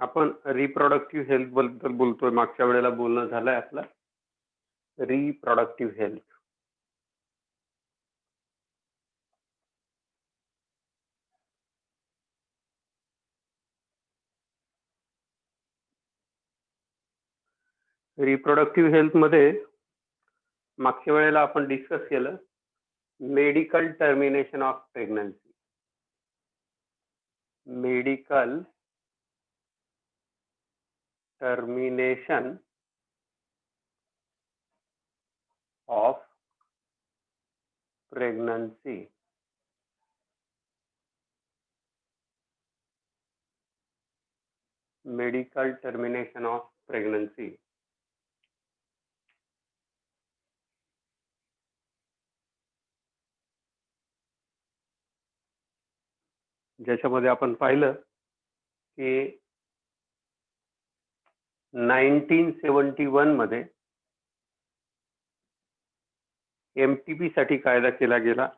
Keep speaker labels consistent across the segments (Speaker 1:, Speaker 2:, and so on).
Speaker 1: आपण reproductive health बद्दल बोलतोय. मागच्या वेळेला बोलणं झालंय आपलं रिप्रोडक्टिव्ह हेल्थ. रिप्रोडक्टिव्ह हेल्थ मध्ये मागच्या वेळेला आपण डिस्कस केलं medical termination of pregnancy. Medical termination of pregnancy. Medical termination of pregnancy. ज्याच्यामध्ये आपण पाहिलं की 1971 मध्ये MTP साठी कायदा केला गेला.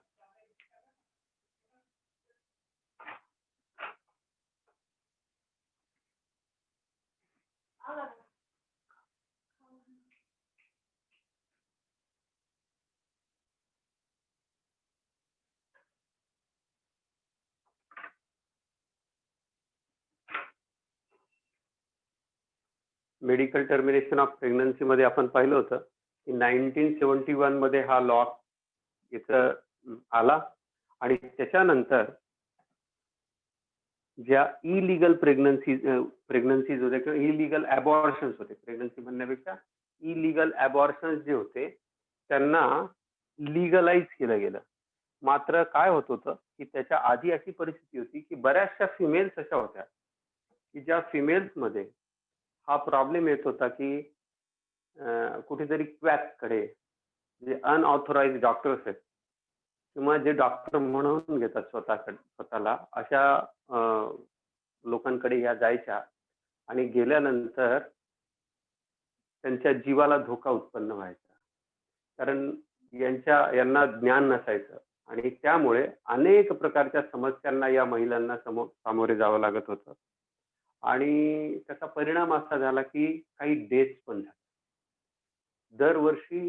Speaker 1: मेडिकल टर्मिनेशन ऑफ प्रेग्नन्सी मध्ये आपण पाहिलं होतं की 1971 मध्ये हा लॉ इथं आला आणि त्याच्यानंतर ज्या इलिगल प्रेग्नन्सीज होते किंवा इलिगल अबॉर्शन्स होते, प्रेग्नन्सी म्हणण्यापेक्षा इलिगल अबॉर्शन्स जे होते त्यांना लिगलाइज केलं गेलं. मात्र काय होत होतं की त्याच्या आधी अशी परिस्थिती होती की बऱ्याचशा फिमेल्स अशा होत्या की ज्या फिमेल्स मध्ये हा प्रॉब्लेम येत होता की कुठेतरी क्वॅककडे जे अनऑथोराइज डॉक्टर्स आहेत किंवा जे डॉक्टर म्हणून घेतात स्वतःला अशा लोकांकडे या जायच्या आणि गेल्यानंतर त्यांच्या जीवाला धोका उत्पन्न व्हायचा, कारण यांना ज्ञान नसायचं आणि त्यामुळे अनेक प्रकारच्या समस्यांना या महिलांना सामोरे जावं लागत होतं. आणि त्याचा परिणाम असा झाला की काही डेथ पण झाल्या. दरवर्षी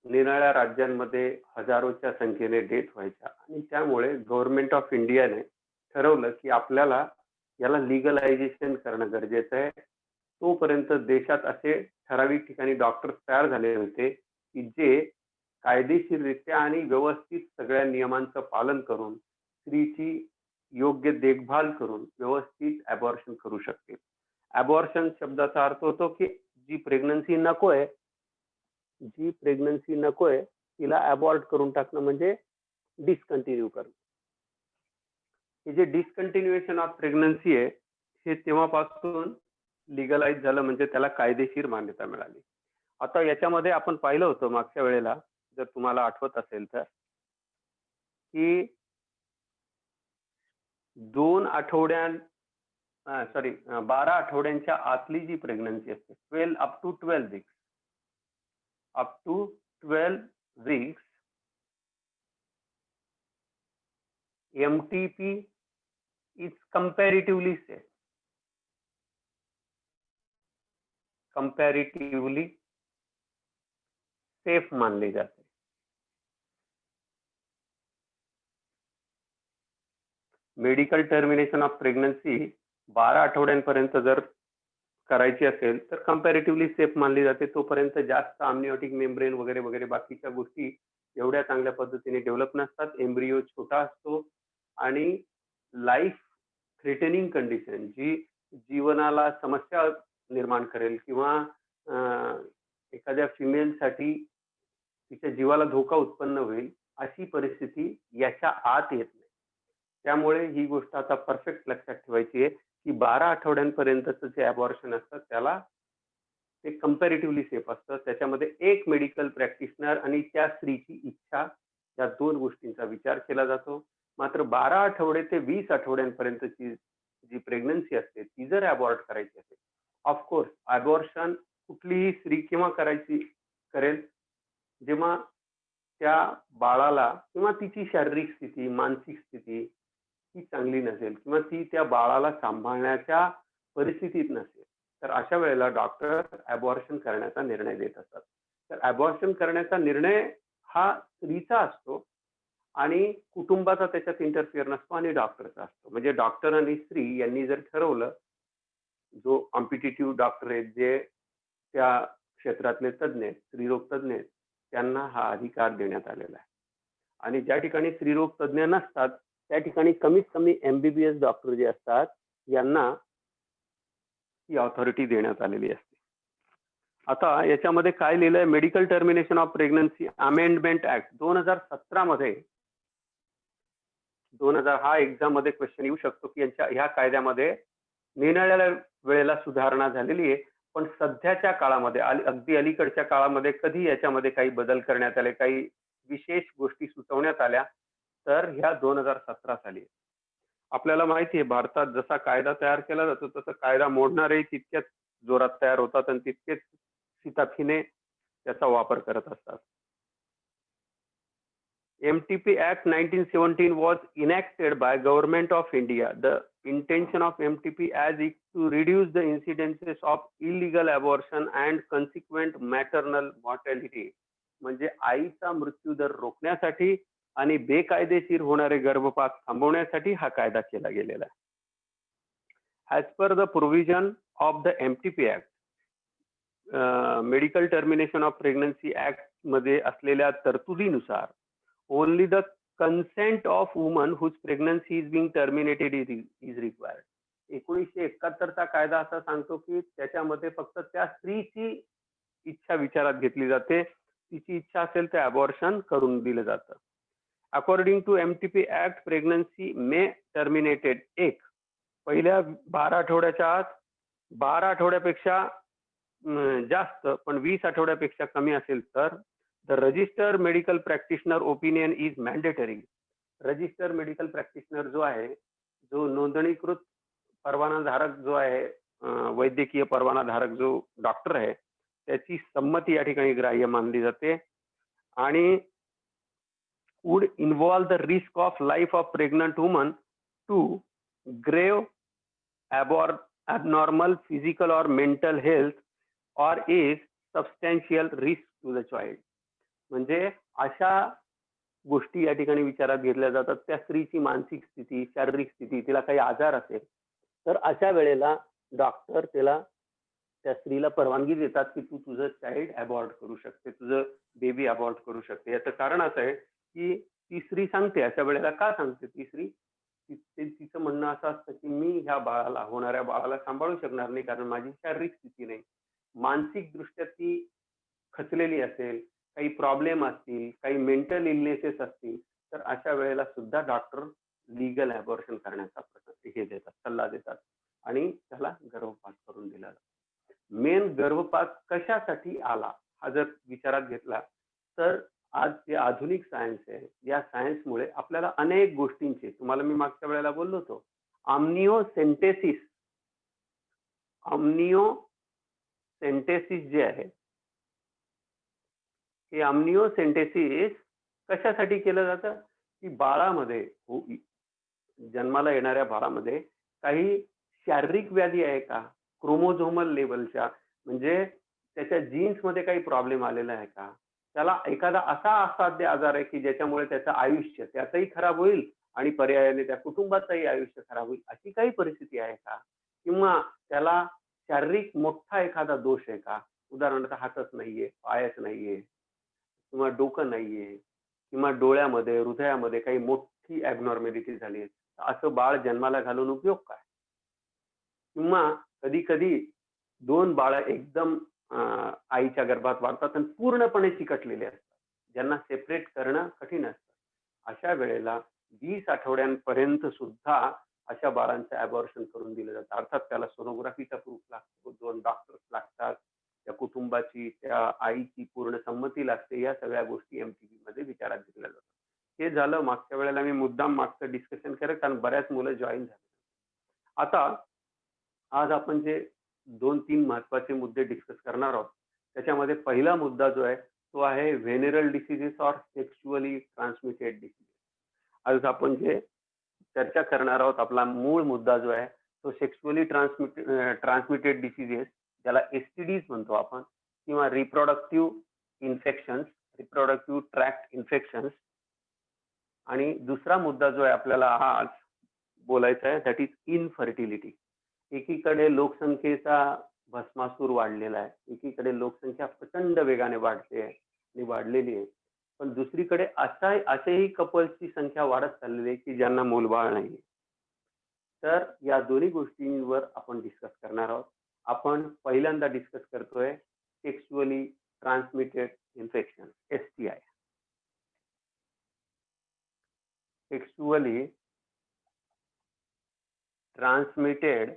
Speaker 1: निराळ्या राज्यांमध्ये हजारोच्या संख्येने डेथ व्हायच्या आणि त्यामुळे गव्हर्नमेंट ऑफ इंडियाने ठरवलं की आपल्याला याला लिगलायझेशन करणं गरजेचं आहे. तोपर्यंत देशात असे ठराविक ठिकाणी डॉक्टर्स तयार झाले होते की जे कायदेशीररित्या आणि व्यवस्थित सगळ्या नियमांचं पालन करून स्त्रीची योग्य देखभाल करून व्यवस्थित अबॉर्शन करू शकतील. अबॉर्शन शब्दाचा अर्थ होतो की जी प्रेग्नन्सी नकोय तिला अबॉर्ट करून टाकणं म्हणजे डिस्कंटिन्यू करणं. हे जे डिस्कंटिन्युएशन ऑफ प्रेग्नन्सी आहे हे तेव्हापासून लिगलाइज झालं, म्हणजे त्याला कायदेशीर मान्यता मिळाली. आता याच्यामध्ये आपण पाहिलं होतं मागच्या वेळेला, जर तुम्हाला आठवत असेल तर, की 12 आठवड्यांच्या आतली जी प्रेग्नन्सी असते, 12 up to 12 weeks MTP is comparatively safe. Comparatively safe मानली जाते. मेडिकल टर्मिनेशन ऑफ प्रेग्नन्सी 12 आठवड्यांपर्यंत जर करायची असेल तर कंपॅरेटिव्हली सेफ मानली जाते. तोपर्यंत जास्त आमनिओटिक मेम्ब्रेन वगैरे वगैरे बाकीच्या गोष्टी एवढ्या चांगल्या पद्धतीने डेव्हलप नसतात. एम्ब्रियो छोटा असतो आणि लाईफ थ्रेटनिंग कंडिशन, जी जीवनाला समस्या निर्माण करेल किंवा एखाद्या फिमेलसाठी तिच्या जीवाला धोका उत्पन्न होईल अशी परिस्थिती याच्या आत येत नाही. त्यामुळे ही गोष्ट आता परफेक्ट लक्षात ठेवायची आहे की 12 आठवड्यांपर्यंतचं जे अबॉर्शन असतं त्याला ते कंपॅरेटिव्हली सेफ असतं. त्याच्यामध्ये एक मेडिकल प्रॅक्टिशनर आणि त्या स्त्रीची इच्छा या दोन गोष्टींचा विचार केला जातो. मात्र 12 आठवडे ते 20 आठवड्यांपर्यंतची जी प्रेग्नन्सी असते ती जर अबॉर्ट करायची असेल, ऑफकोर्स अबॉर्शन कुठलीही स्त्री केव्हा करेल जेव्हा त्या बाळाला किंवा तिची शारीरिक स्थिती, मानसिक स्थिती ही चांगली नसेल किंवा ती त्या बाळाला सांभाळण्याच्या परिस्थितीत नसेल, तर अशा वेळेला डॉक्टर अबॉर्शन करण्याचा निर्णय देत असतात. तर अबॉर्शन करण्याचा निर्णय हा स्त्रीचा असतो आणि कुटुंबाचा त्याच्यात इंटरफिअर नसतो आणि डॉक्टरचा असतो. म्हणजे डॉक्टर आणि स्त्री यांनी जर ठरवलं, जो कॉम्पिटिटिव्ह डॉक्टर आहेत, जे त्या क्षेत्रातले तज्ञ आहेत, स्त्रीरोग तज्ञ आहेत, त्यांना हा अधिकार देण्यात आलेला आहे. आणि ज्या ठिकाणी स्त्रीरोग तज्ञ नसतात, त्या ठिकाणी कमीत कमी एम-बी-बी-एस डॉक्टर जे असतात, यांना ही ऑथॉरिटी देण्यात आलेली असते. आता याच्यामध्ये काय लिहिलंय, medical termination of pregnancy amendment act 2017 मध्ये 2000 हा एक्झाम मध्ये क्वेश्चन येऊ शकतो की यांच्या ह्या कायद्यामध्ये निरनिराळ्या वेळेला सुधारणा झालेली आहे. पण सध्याच्या काळामध्ये अगदी अलीकडच्या काळामध्ये कधी याच्यामध्ये काही बदल करण्यात आले, काही विशेष गोष्टी सुचवण्यात आल्या, तर ह्या 2017 साली आहे. आपल्याला माहिती आहे भारतात जसा कायदा तयार केला जातो तसं कायदा मोडणारे तितक्याच जोरात तयार होतात आणि तितकेच शिताफीने त्याचा वापर करत असतात. MTP Act 1917 was enacted by Government of India. The intention of MTP as is to reduce the incidences of illegal abortion and consequent maternal mortality. म्हणजे आईचा मृत्यू दर रोखण्यासाठी आणि बेकायदेशीर होणारे गर्भपात थांबवण्यासाठी हा कायदा केला गेलेला आहे. As per the provision of the MTP Act, medical termination of pregnancy act मध्ये असलेल्या तरतुदीनुसार only the consent of woman whose pregnancy is being terminated is required. 1971चा कायदा असा सांगतो की त्याच्यामध्ये फक्त त्या स्त्रीची इच्छा विचारात घेतली जाते, तिची इच्छा असेल तर अबॉर्शन करून दिलं जातं. According to MTP act pregnancy may terminated पहिल्या 12 आठवड्याच्या आत, 12 आठवड्यापेक्षा जास्त पण 20 आठवड्यापेक्षा कमी असेल तर the register medical practitioner opinion is mandatory. Register medical practitioner जो आहे, जो नोंदणीकृत परवानाधारक जो आहे, वैद्यकीय परवानाधारक जो डॉक्टर आहे, त्याची संमती या ठिकाणी ग्राह्य मानली जाते आणि would involve the risk of life of pregnant woman to grave abnormal physical or mental health or is substantial risk to the child. म्हणजे अशा गोष्टी या ठिकाणी विचारात घेतल्या जातात. त्या स्त्रीची मानसिक स्थिती, शारीरिक स्थिती, तिला काही आजार असेल तर अशा वेळेला डॉक्टर त्या स्त्रीला परवानगी देतात की तू तुझं चाइल्ड अबॉर्ट करू शकते, तुझं बेबी अबॉर्ट करू शकते. याचं कारण असं आहे की ती स्त्री सांगते, अशा वेळेला का सांगते ती स्त्री, तिचं म्हणणं असं असतं की मी होणाऱ्या बाळाला सांभाळू शकणार नाही, कारण माझी शारीरिक स्थिती नाही. मानसिक दृष्ट्या ती खचलेली असेल, काही प्रॉब्लेम असतील, काही मेंटल इलनेसेस असतील, तर अशा वेळेला सुद्धा डॉक्टर लीगल अबॉर्शन करण्याचा सल्ला देतात आणि त्याला गर्भपात करून दिला जातो. मेन गर्भपात कशासाठी आला हा जर विचारात घेतला तर आज जे आधुनिक सायन्स आहे, या सायन्समुळे आपल्याला अनेक गोष्टींचे, तुम्हाला मी मागच्या वेळेला बोललो होतो, आम्निओसेंटेसिस जे आहे, हे आम्निओसेंटेसिस कशासाठी केलं जातं की बाळामध्ये, जन्माला येणाऱ्या बाळामध्ये काही शारीरिक व्याधी आहे का, क्रोमोझोमल लेवलच्या, म्हणजे त्याच्या जीन्स मध्ये काही प्रॉब्लेम आलेला आहे का, त्याला एखादा असा असाध्य आजार आहे की ज्याच्यामुळे त्याचं आयुष्य त्याचंही खराब होईल आणि पर्यायाने त्या कुटुंबाचंही आयुष्य खराब होईल, अशी काही परिस्थिती आहे का, किंवा त्याला शारीरिक मोठा एखादा दोष आहे का, उदाहरणार्थ हातच नाहीये, पायच नाहीये, किंवा डोकं नाहीये, किंवा डोळ्यामध्ये, हृदयामध्ये काही मोठी ॲबनॉर्मॅलिटी झाली, असं बाळ जन्माला घालून उपयोग काय. किंवा कधी कधी 2 बाळं एकदम आईच्या गर्भात वाढतात आणि पूर्णपणे चिकटलेले असतात, ज्यांना सेपरेट करणं कठीण असतं. अशा वेळेला 20 आठवड्यांपर्यंत सुद्धा अशा बाळांचं अबॉर्शन करून दिलं जातं. अर्थात त्याला सोनोग्राफीचा प्रूफ लागतो, 2 डॉक्टर्स लागतात, त्या कुटुंबाची, त्या आईची पूर्ण संमती लागते. या सगळ्या गोष्टी MTP मध्ये विचारात घेतल्या जातात. हे झालं मागच्या वेळेला मी मुद्दाम मागचं डिस्कशन केलं, कारण बऱ्याच मुलं जॉईन झाले. आता आज आपण जे 2-3 महत्वाचे मुद्दे डिस्कस करणार आहोत, त्याच्यामध्ये पहिला मुद्दा जो आहे तो आहे venereal diseases or sexually transmitted diseases. आज आपण जे चर्चा करणार आहोत, आपला मूळ मुद्दा जो आहे तो सेक्शुअली ट्रान्समिटेड डिसीजेस, ज्याला एसटीडीज म्हणतो आपण, किंवा reproductive infections, reproductive tract infections. आणि दुसरा मुद्दा जो आहे आपल्याला आज बोलायचा आहे, दॅट इज इनफर्टिलिटी. एकीकडे लोकसंख्येचा भस्मासूर वाढलेला आहे, एकीकडे लोकसंख्या प्रचंड वेगाने वाढते आहे आणि वाढलेली आहे, पण दुसरीकडे असेही कपल्सची संख्या वाढत चाललेली आहे की ज्यांना मूलबाळ नाही. तर या दोन्ही गोष्टींवर आपण डिस्कस करणार आहोत. आपण पहिल्यांदा डिस्कस करतोय sexually transmitted infection, STI. Sexually transmitted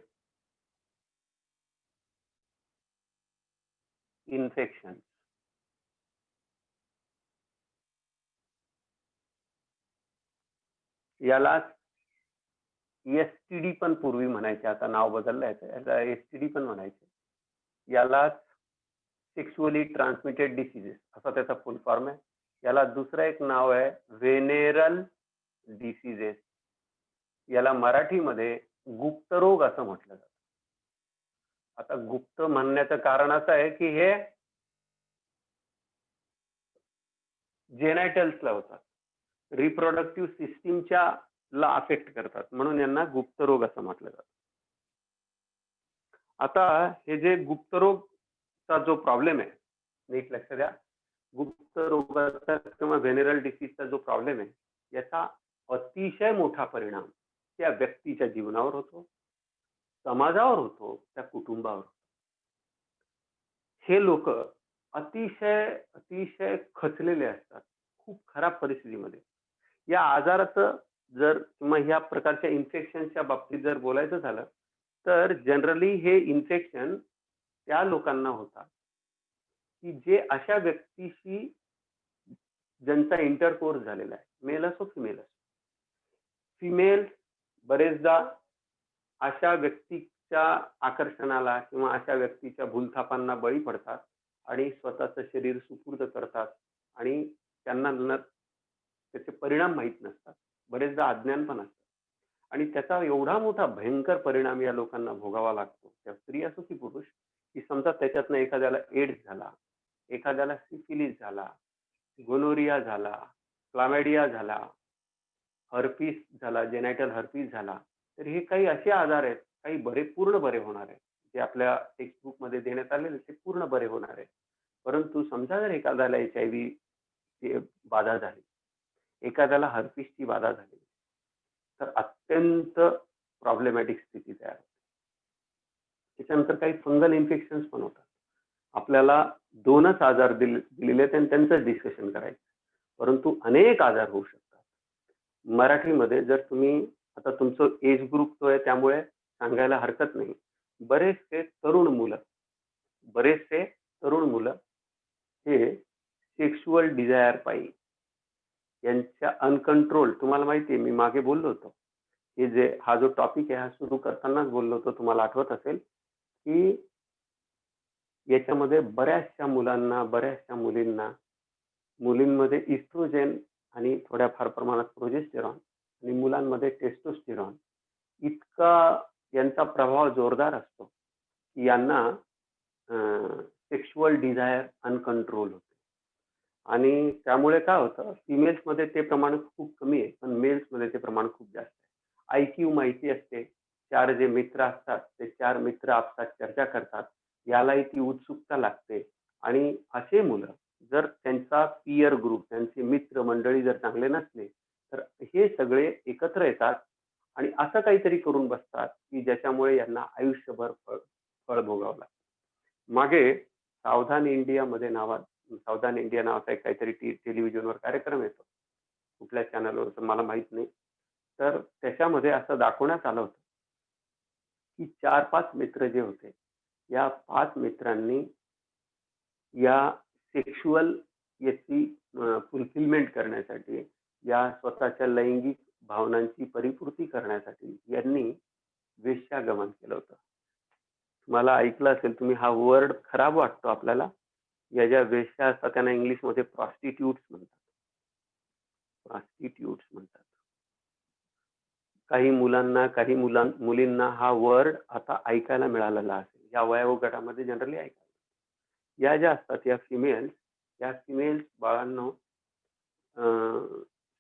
Speaker 1: infection. याला STD पण पूर्वी म्हणायचे, आता नाव बदललं आहे, याला STD पण म्हणायचे. याला सेक्शुअली ट्रान्समिटेड डिसीजेस असा त्याचा फुल फॉर्म आहे. याला दुसरं एक नाव आहे व्हेनेरल डिसीजेस. याला मराठीमध्ये गुप्तरोग असं म्हटलं जातं. आता गुप्त म्हणण्याचं कारण असं आहे की हे जेनायटल्सला होतात, रिप्रोडक्टिव्ह सिस्टीमच्या ला अफेक्ट करतात, म्हणून यांना गुप्तरोग असं म्हटलं जातं. आता हे जे गुप्तरोगचा जो प्रॉब्लेम आहे, नीट लक्ष द्या, गुप्तरोगाचा किंवा व्हेनेरल डिसीजचा जो प्रॉब्लेम आहे, याचा अतिशय मोठा परिणाम त्या व्यक्तीच्या जीवनावर होतो, समाजावर होतो, त्या कुटुंबावर होतो. हे लोक अतिशय अतिशय खचलेले असतात, खूप खराब परिस्थितीमध्ये. या आजाराचं जर किंवा ह्या प्रकारच्या इन्फेक्शनच्या बाबतीत जर बोलायचं झालं तर जनरली हे इन्फेक्शन त्या लोकांना होतात की जे अशा व्यक्तीशी ज्यांचा इंटरकोर्स झालेला आहे, मेल असो फिमेल असो. फिमेल बरेचदा अशा व्यक्तीच्या आकर्षणाला किंवा अशा व्यक्तीच्या भूलथापांना बळी पडतात आणि स्वतःचं शरीर सुपूर्द करतात आणि त्यांना त्याचे परिणाम माहीत नसतात, बरेचदा अज्ञान पण असतात आणि त्याचा एवढा मोठा भयंकर परिणाम या लोकांना भोगावा लागतो, त्या स्त्री असो की पुरुष, की समजा त्याच्यातनं एखाद्याला एड्स झाला, एखाद्याला सिफिलिस झाला, गोनोरिया झाला, क्लामेडिया झाला, हर्पीस झाला, जेनायटल हर्पीस झाला, तर हे काही असे आजार आहेत, काही पूर्ण बरे होणार आहे, जे आपल्या टेक्स्टबुक मध्ये देण्यात आलेले ते पूर्ण बरे होणार आहे. परंतु समजा जर एखाद्याला HIV ची बाधा झाली, एखाद्याला हर्पीसची बाधा झाली, तर अत्यंत प्रॉब्लेमॅटिक स्थिती तयार होते. त्याच्यानंतर काही फंगल इन्फेक्शन्स पण होतात. आपल्याला 2च आजार दिलेले आणि त्यांचं डिस्कशन करायचं, परंतु अनेक आजार होऊ शकतात. मराठीमध्ये जर तुम्ही आता तुमचं एज ग्रुप जो आहे त्यामुळे सांगायला हरकत नाही, बरेचसे तरुण मुलं हे सेक्शुअल डिझायर पायी यांच्या अनकंट्रोल, तुम्हाला माहिती आहे मी मागे बोललो होतो, हे जे हा जो टॉपिक आहे हा सुरू करतानाच बोललो होतो, तुम्हाला आठवत असेल की याच्यामध्ये बऱ्याचशा मुलांना, बऱ्याचशा मुलींमध्ये इस्ट्रोजेन आणि थोड्याफार प्रमाणात प्रोजेस्टेरॉन आणि मुलांमध्ये टेस्टोस्टेरॉन इतका यांचा प्रभाव जोरदार असतो की यांना सेक्शुअल डिझायर अनकंट्रोल होते. आणि त्यामुळे काय होतं, फिमेल्समध्ये ते प्रमाण खूप कमी आहे, पण मेल्समध्ये ते प्रमाण खूप जास्त आहे. IQ माहिती असते, 4 जे मित्र असतात ते 4 मित्र आपसात चर्चा करतात, यालाही ती उत्सुकता लागते आणि असे मुलं जर त्यांचा पीअर ग्रुप, त्यांचे मित्र मंडळी जर चांगले नसले तर हे सगळे एकत्र येतात आणि असं काहीतरी करून बसतात की ज्याच्यामुळे यांना आयुष्यभर फळ भोगावं लागतं. मागे सावधान इंडिया नावाचा एक काहीतरी टेलिव्हिजनवर कार्यक्रम येतो, कुठल्या चॅनलवर तर मला माहित नाही, तर त्याच्यामध्ये असं दाखवण्यात आलं होतं की 4-5 मित्र जे होते, या 5 मित्रांनी या सेक्शुअल याची फुलफिलमेंट करण्यासाठी, या स्वतःच्या लैंगिक भावनांची परिपूर्ती करण्यासाठी यांनी वेश्यागमन केलं होतं. मला ऐकलं असेल तुम्ही, हा वर्ड खराब वाटतो आपल्याला, या ज्या वेश्या असतात त्यांना इंग्लिशमध्ये प्रॉस्टिट्यूट्स म्हणतात. काही मुलांना, काही मुलींना हा वर्ड आता ऐकायला मिळालेला असेल. या वयोगटामध्ये जनरली ऐकायला. या ज्या असतात या फिमेल्स बाळांनो, अ,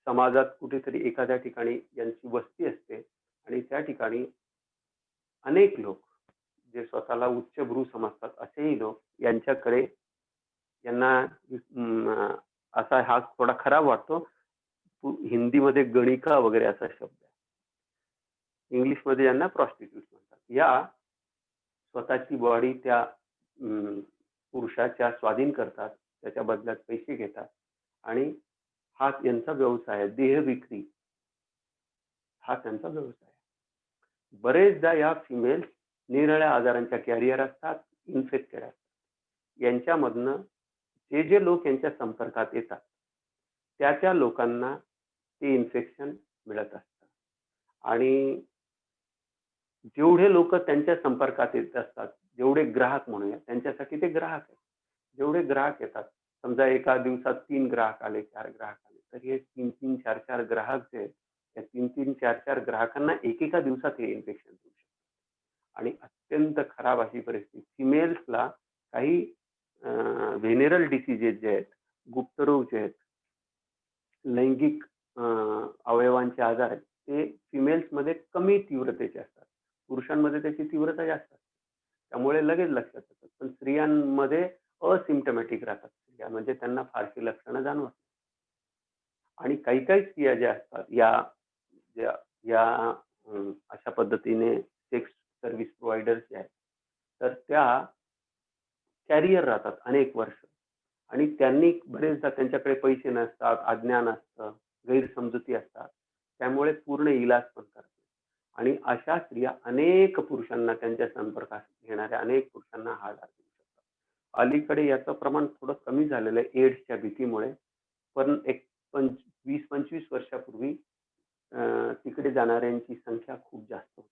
Speaker 1: समाजात कुठेतरी एखाद्या ठिकाणी यांची वस्ती असते आणि त्या ठिकाणी अनेक लोक जे स्वतःला उच्चभ्रू समजतात असेही लोक यांच्याकडे यांना असा हा थोडा खराब वाटतो. हिंदीमध्ये गणिका वगैरे असा शब्द आहे. इंग्लिशमध्ये यांना प्रॉस्टिट्यूट म्हणतात. या स्वतःची बॉडी त्या पुरुषाच्या स्वाधीन करतात, त्याच्या बदल्यात पैसे घेतात आणि हा यांचा व्यवसाय आहे. देह विक्री हा त्यांचा व्यवसाय आहे. बरेचदा या फिमेल्स निरनिराळ्या आजारांच्या कॅरियर असतात, इन्फेक्टेड असतात. यांच्यामधनं जे लोक यांच्या संपर्कात येतात त्या लोकांना ते इन्फेक्शन मिळत असतं आणि जेवढे लोक त्यांच्या संपर्कात येत असतात, जेवढे ग्राहक म्हणूया, त्यांच्यासाठी ते ग्राहक आहेत. जेवढे ग्राहक येतात, समजा एका दिवसात 3 ग्राहक आले, 4 ग्राहक आले, तर हे 3-3, 4-4 ग्राहक जे आहेत, त्या 3-3, 4-4 ग्राहकांना एकेका दिवसात हे इन्फेक्शन होऊ शकतं आणि अत्यंत खराब अशी परिस्थिती. फिमेल्सला काही व्हेनेरल डिसीजेस जे आहेत, गुप्तरोग जे आहेत, लैंगिक अवयवांचे आजार आहेत, ते फिमेल्समध्ये कमी तीव्रतेचे असतात. पुरुषांमध्ये त्याची तीव्रता जास्त असते. त्यामुळे लगेच लक्षात येतात. पण स्त्रियांमध्ये असिम्प्टमॅटिक राहतात स्त्रिया, म्हणजे त्यांना फारशी लक्षणं जाणवत नाही. आणि काही स्त्रिया ज्या असतात ज्या या अशा पद्धतीने सेक्स सर्व्हिस प्रोव्हायडर्स जे आहेत, तर त्या कॅरियर राहतात अनेक वर्ष आणि त्यांनी बरेचदा त्यांच्याकडे पैसे नसतात, अज्ञान असतं, गैरसमजुती असतात. त्यामुळे पूर्ण इलाज पण करतात आणि अशा स्त्रिया अनेक पुरुषांना, त्यांच्या संपर्कात येणाऱ्या अनेक पुरुषांना हा आजार देऊ शकतात. अलीकडे याचं प्रमाण थोडं कमी झालेलं आहे एड्सच्या भीतीमुळे. पण एक 20-25 वर्षापूर्वी तिकडे जाणाऱ्यांची संख्या खूप जास्त होती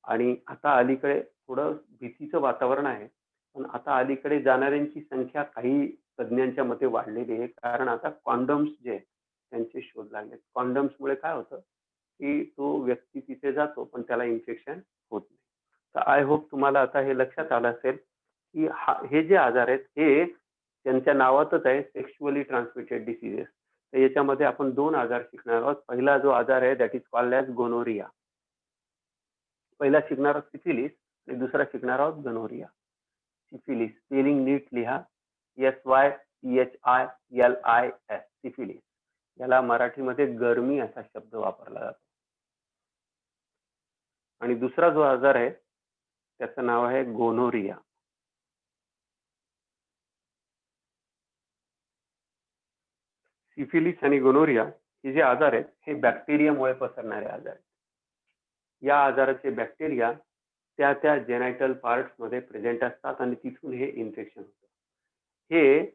Speaker 1: आणि आता अलीकडे थोडं भीतीचं वातावरण आहे. पण आता अलीकडे जाणाऱ्यांची संख्या काही तज्ञांच्या मते वाढलेली आहे. कारण आता कॉन्डम्स जे आहेत त्यांचे शोध लागले. कॉन्डम्समुळे काय होतं, की तो व्यक्ती तिथे जातो पण त्याला इन्फेक्शन होत नाही. तर आय होप तुम्हाला आता हे लक्षात आलं असेल, की हे जे आजार आहेत हे त्यांच्या नावातच आहे, सेक्शुअली ट्रान्समिटेड डिसीजेस. तर याच्यामध्ये आपण 2 आजार शिकणार आहोत. पहिला जो आजार आहे that is called as gonorrhoea. पहिला शिकणार आहोत सिफिलिस आणि दुसरा शिकणार आहोत गनोरिया. सिफिलिस स्पेलिंग नीट लिहा, SYCHILIS सिफिलिस. याला मराठीमध्ये गरमी असा शब्द वापरला जातो. आणि दुसरा जो आजार आहे त्याचं नाव आहे गोनोरिया. सिफिलिस आणि गोनोरिया हे जे आजार आहेत हे बॅक्टेरियामुळे पसरणारे आजार आहेत. या आजाराचे बॅक्टेरिया त्या जेनायटल पार्ट्स मध्ये प्रेझेंट असतात आणि तिथून हे इन्फेक्शन होतं. हे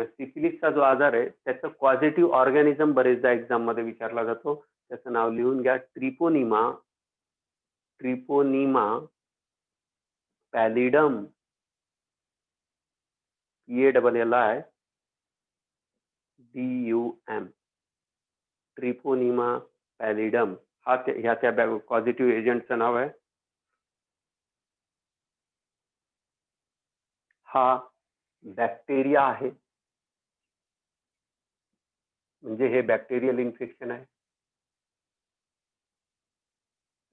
Speaker 1: सिफिलिसचा जो आजार आहे त्याचं कॉझेटिव्ह ऑर्गॅनिझम बरेचदा एक्झाम मध्ये विचारला जातो. त्याचं नाव लिहून घ्या, ट्रिपोनिमा पॅलिडम, PALLIDUM, ट्रिपोनिमा पॅलिडम. ह्या त्या पॉझिटिव्ह एजंटचं नाव आहे. हा बॅक्टेरिया आहे, म्हणजे हे बॅक्टेरियल इन्फेक्शन आहे.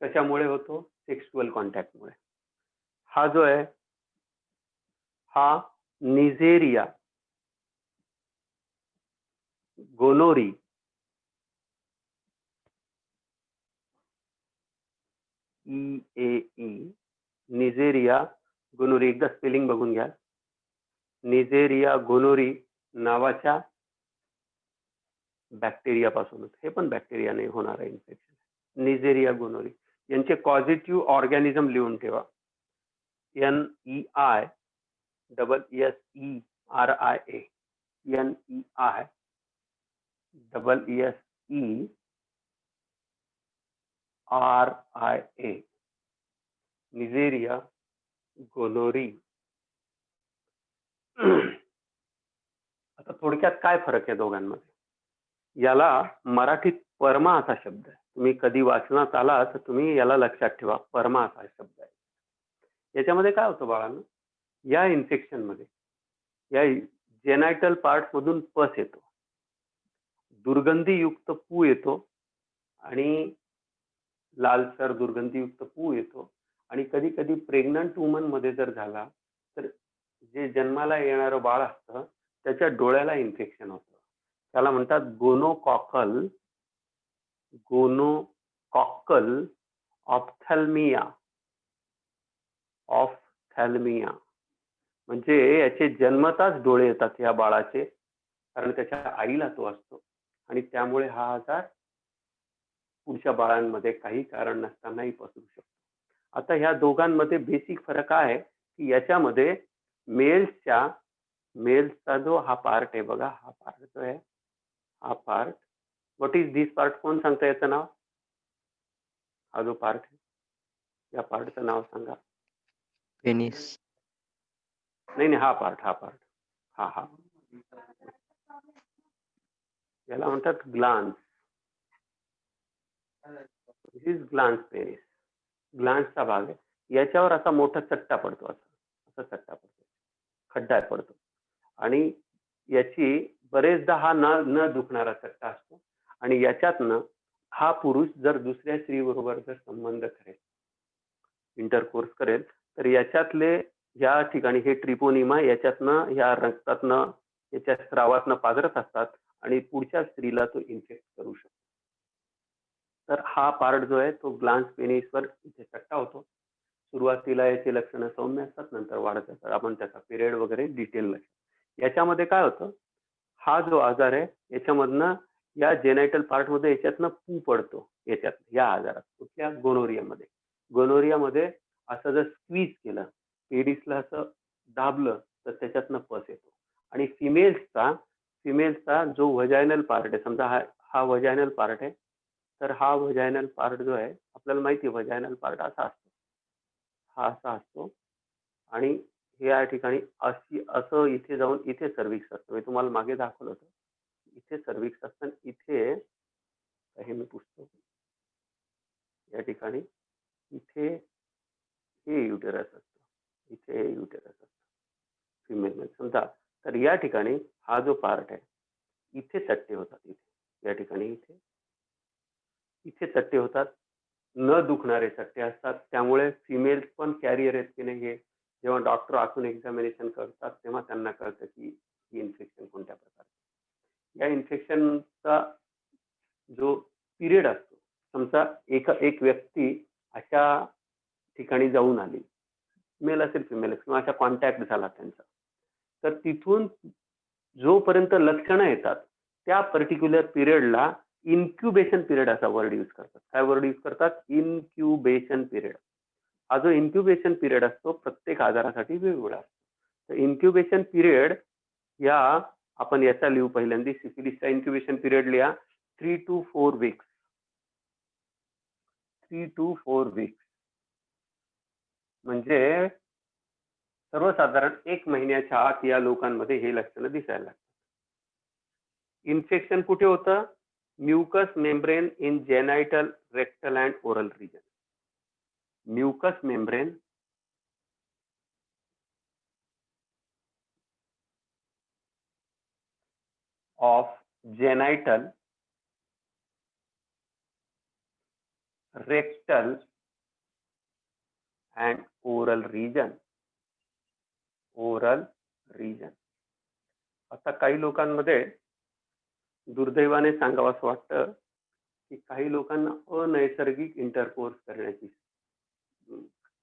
Speaker 1: कशामुळे होतो? सेक्सुअल कॉन्टॅक्टमुळे. हा जो आहे हा निझेरिया गोनोरी EAE निझेरिया गोनोरी, एकदा स्पेलिंग बघून घ्या. निझेरिया गोनोरी नावाच्या बॅक्टेरिया पासून, हे पण बॅक्टेरियाने होणारं इन्फेक्शन. निझेरिया गोनोरी यांचे कॉझिटिव्ह ऑर्गॅनिझम लिहून ठेवा, NEISSERIA, NEISSERIA, निझेरिया गोनोरी. आता थोडक्यात काय फरक आहे दोघांमध्ये? याला मराठीत परमा असा शब्द आहे. तुम्ही कधी वाचनात आला तर तुम्ही याला लक्षात ठेवा, परमा असा शब्द आहे. याच्यामध्ये काय होतं बाळांनो, या इन्फेक्शन मध्ये या जेनायटल पार्ट मधून पस येतो, दुर्गंधीयुक्त पू येतो आणि लालसर दुर्गंधीयुक्त पू येतो आणि कधी कधी प्रेग्नंट वुमन मध्ये जर झाला तर जे जन्माला येणारं बाळ असतं त्याच्या डोळ्याला इन्फेक्शन होतं. त्याला म्हणतात गोनोकॉकल ऑप्थॅल्मिया. ऑफ्थॅल्मिया म्हणजे याचे जन्मताच डोळे येतात या बाळाचे, कारण त्याच्या आईला तो असतो आणि त्यामुळे हा आजार पुढच्या बाळांमध्ये काही कारण नसतानाही पसरू शकतो. आता ह्या दोघांमध्ये बेसिक फरक काय आहे की याच्यामध्ये मेल्सचा जो हा पार्ट आहे बघा, हा पार्ट जो आहे, हा part, what is this part, कोण सांगता याचं नाव? हा जो पार्ट आहे या पार्टचं नाव सांगा.
Speaker 2: पेनिस.
Speaker 1: नाही, हा पार्ट हा याला म्हणतात ग्लान्स. ग्लान्स पेनिस, ग्लान्सचा भाग आहे. याच्यावर असा मोठा चट्टा पडतो, असा चट्टा पडतो, खड्डा पडतो आणि याची बरेचदा हा न दुखणारा चट्टा असतो आणि याच्यातनं हा पुरुष जर दुसऱ्या स्त्री बरोबर जर संबंध करेल, इंटरकोर्स करेल, तर याच्यातले या ठिकाणी हे ट्रिपोनिमा याच्यातनं या रक्तातनं याच्या स्रावातनं पाझरत असतात आणि पुढच्या स्त्रीला तो इन्फेक्ट करू शकतो. तर हा पार्ट जो आहे तो ग्लान्स पेनिसवर इथे चट्टा होतो. सुरुवातीला याची लक्षणं सौम्य असतात, नंतर वाढत असतात. आपण त्याचा पिरियड वगैरे डिटेल याच्यामध्ये काय होतं, हा जो आजार आहे याच्यामधनं या जेनायटल पार्ट मध्ये याच्यातनं पू पडतो. याच्यात या आजारात कुठल्या गोनोरियामध्ये असं जर स्क्वीज केलं, पेडिसला असं दाबलं तर त्याच्यातनं पस येतो. आणि फिमेल्सचा जो व्हजायनल पार्ट आहे, समजा हा व्हजायनल पार्ट आहे, तर हा व्हजायनल पार्ट जो आहे, आपल्याला माहिती आहे व्हजायनल पार्ट असा असतो, हा असा असतो आणि या ठिकाणी असं इथे जाऊन इथे सर्व्हिक्स असतं. मी तुम्हाला मागे दाखवलं होतं, इथे सर्व्हिक्स असतं, इथे हे मी पुसतो, या ठिकाणी इथे हे युटेरस असतं, इथे हे युटेरस असतं फिमेल समजा. तर या ठिकाणी हा जो पार्ट आहे इथे चट्टे होतात, इथे या ठिकाणी इथे चट्टे होतात, न दुखणारे चट्टे असतात. त्यामुळे फिमेल्स पण कॅरियर आहेत की नाही हे जेव्हा डॉक्टर आतून एक्झामिनेशन करतात तेव्हा त्यांना कळतं की ही इन्फेक्शन कोणत्या प्रकारचे. या इन्फेक्शनचा जो पिरियड असतो, समजा एक व्यक्ती अशा ठिकाणी जाऊन आली, मेल असेल फिमेल किंवा अशा कॉन्टॅक्ट झाला त्यांचा, तर तिथून जोपर्यंत लक्षणं येतात त्या पर्टिक्युलर पिरियडला इन्क्युबेशन पिरियड असा वर्ड यूज करतात. काय वर्ड यूज करतात? Incubation period. हा जो इन्क्युबेशन पिरियड असतो प्रत्येक आजारासाठी वेगवेगळा असतो. तर इन्क्युबेशन पिरियड या आपण याचा लिहू पहिल्यांदा, सिफिलिसचा इन्क्युबेशन पिरियड लिहा 3 to 4 वीक्स. 3 to 4 वीक्स म्हणजे सर्वसाधारण 1 महिन्याच्या आत या लोकांमध्ये हे लक्षणं दिसायला लागतात. इन्फेक्शन कुठे होतं? Mucus membrane in genital, rectal and oral region. Mucus membrane of genital, rectal and oral region. आता काही लोकांमध्ये दुर्दैवाने सांगावं असं वाटतं की काही लोकांना अनैसर्गिक इंटरकोर्स करण्याची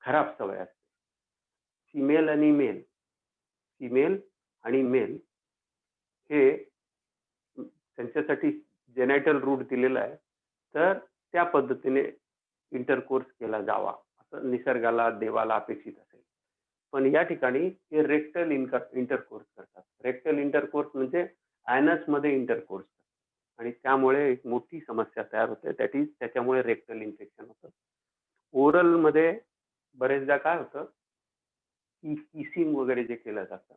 Speaker 1: खराब सवय असते. फिमेल आणि मेल हे त्यांच्यासाठी जेनायटल रूट दिलेला आहे, तर त्या पद्धतीने इंटरकोर्स केला जावा असं निसर्गाला, देवाला अपेक्षित असेल. पण या ठिकाणी हे रेक्टल इंटरकोर्स करतात. रेक्टल इंटरकोर्स म्हणजे ॲनस मध्ये इंटरकोर्स, आणि त्यामुळे एक मोठी समस्या तयार होते, त्याच्यामुळे रेक्टल इन्फेक्शन होतं. ओरल मध्ये बरेचदा काय होतं की किसिंग वगैरे जे केलं जातं,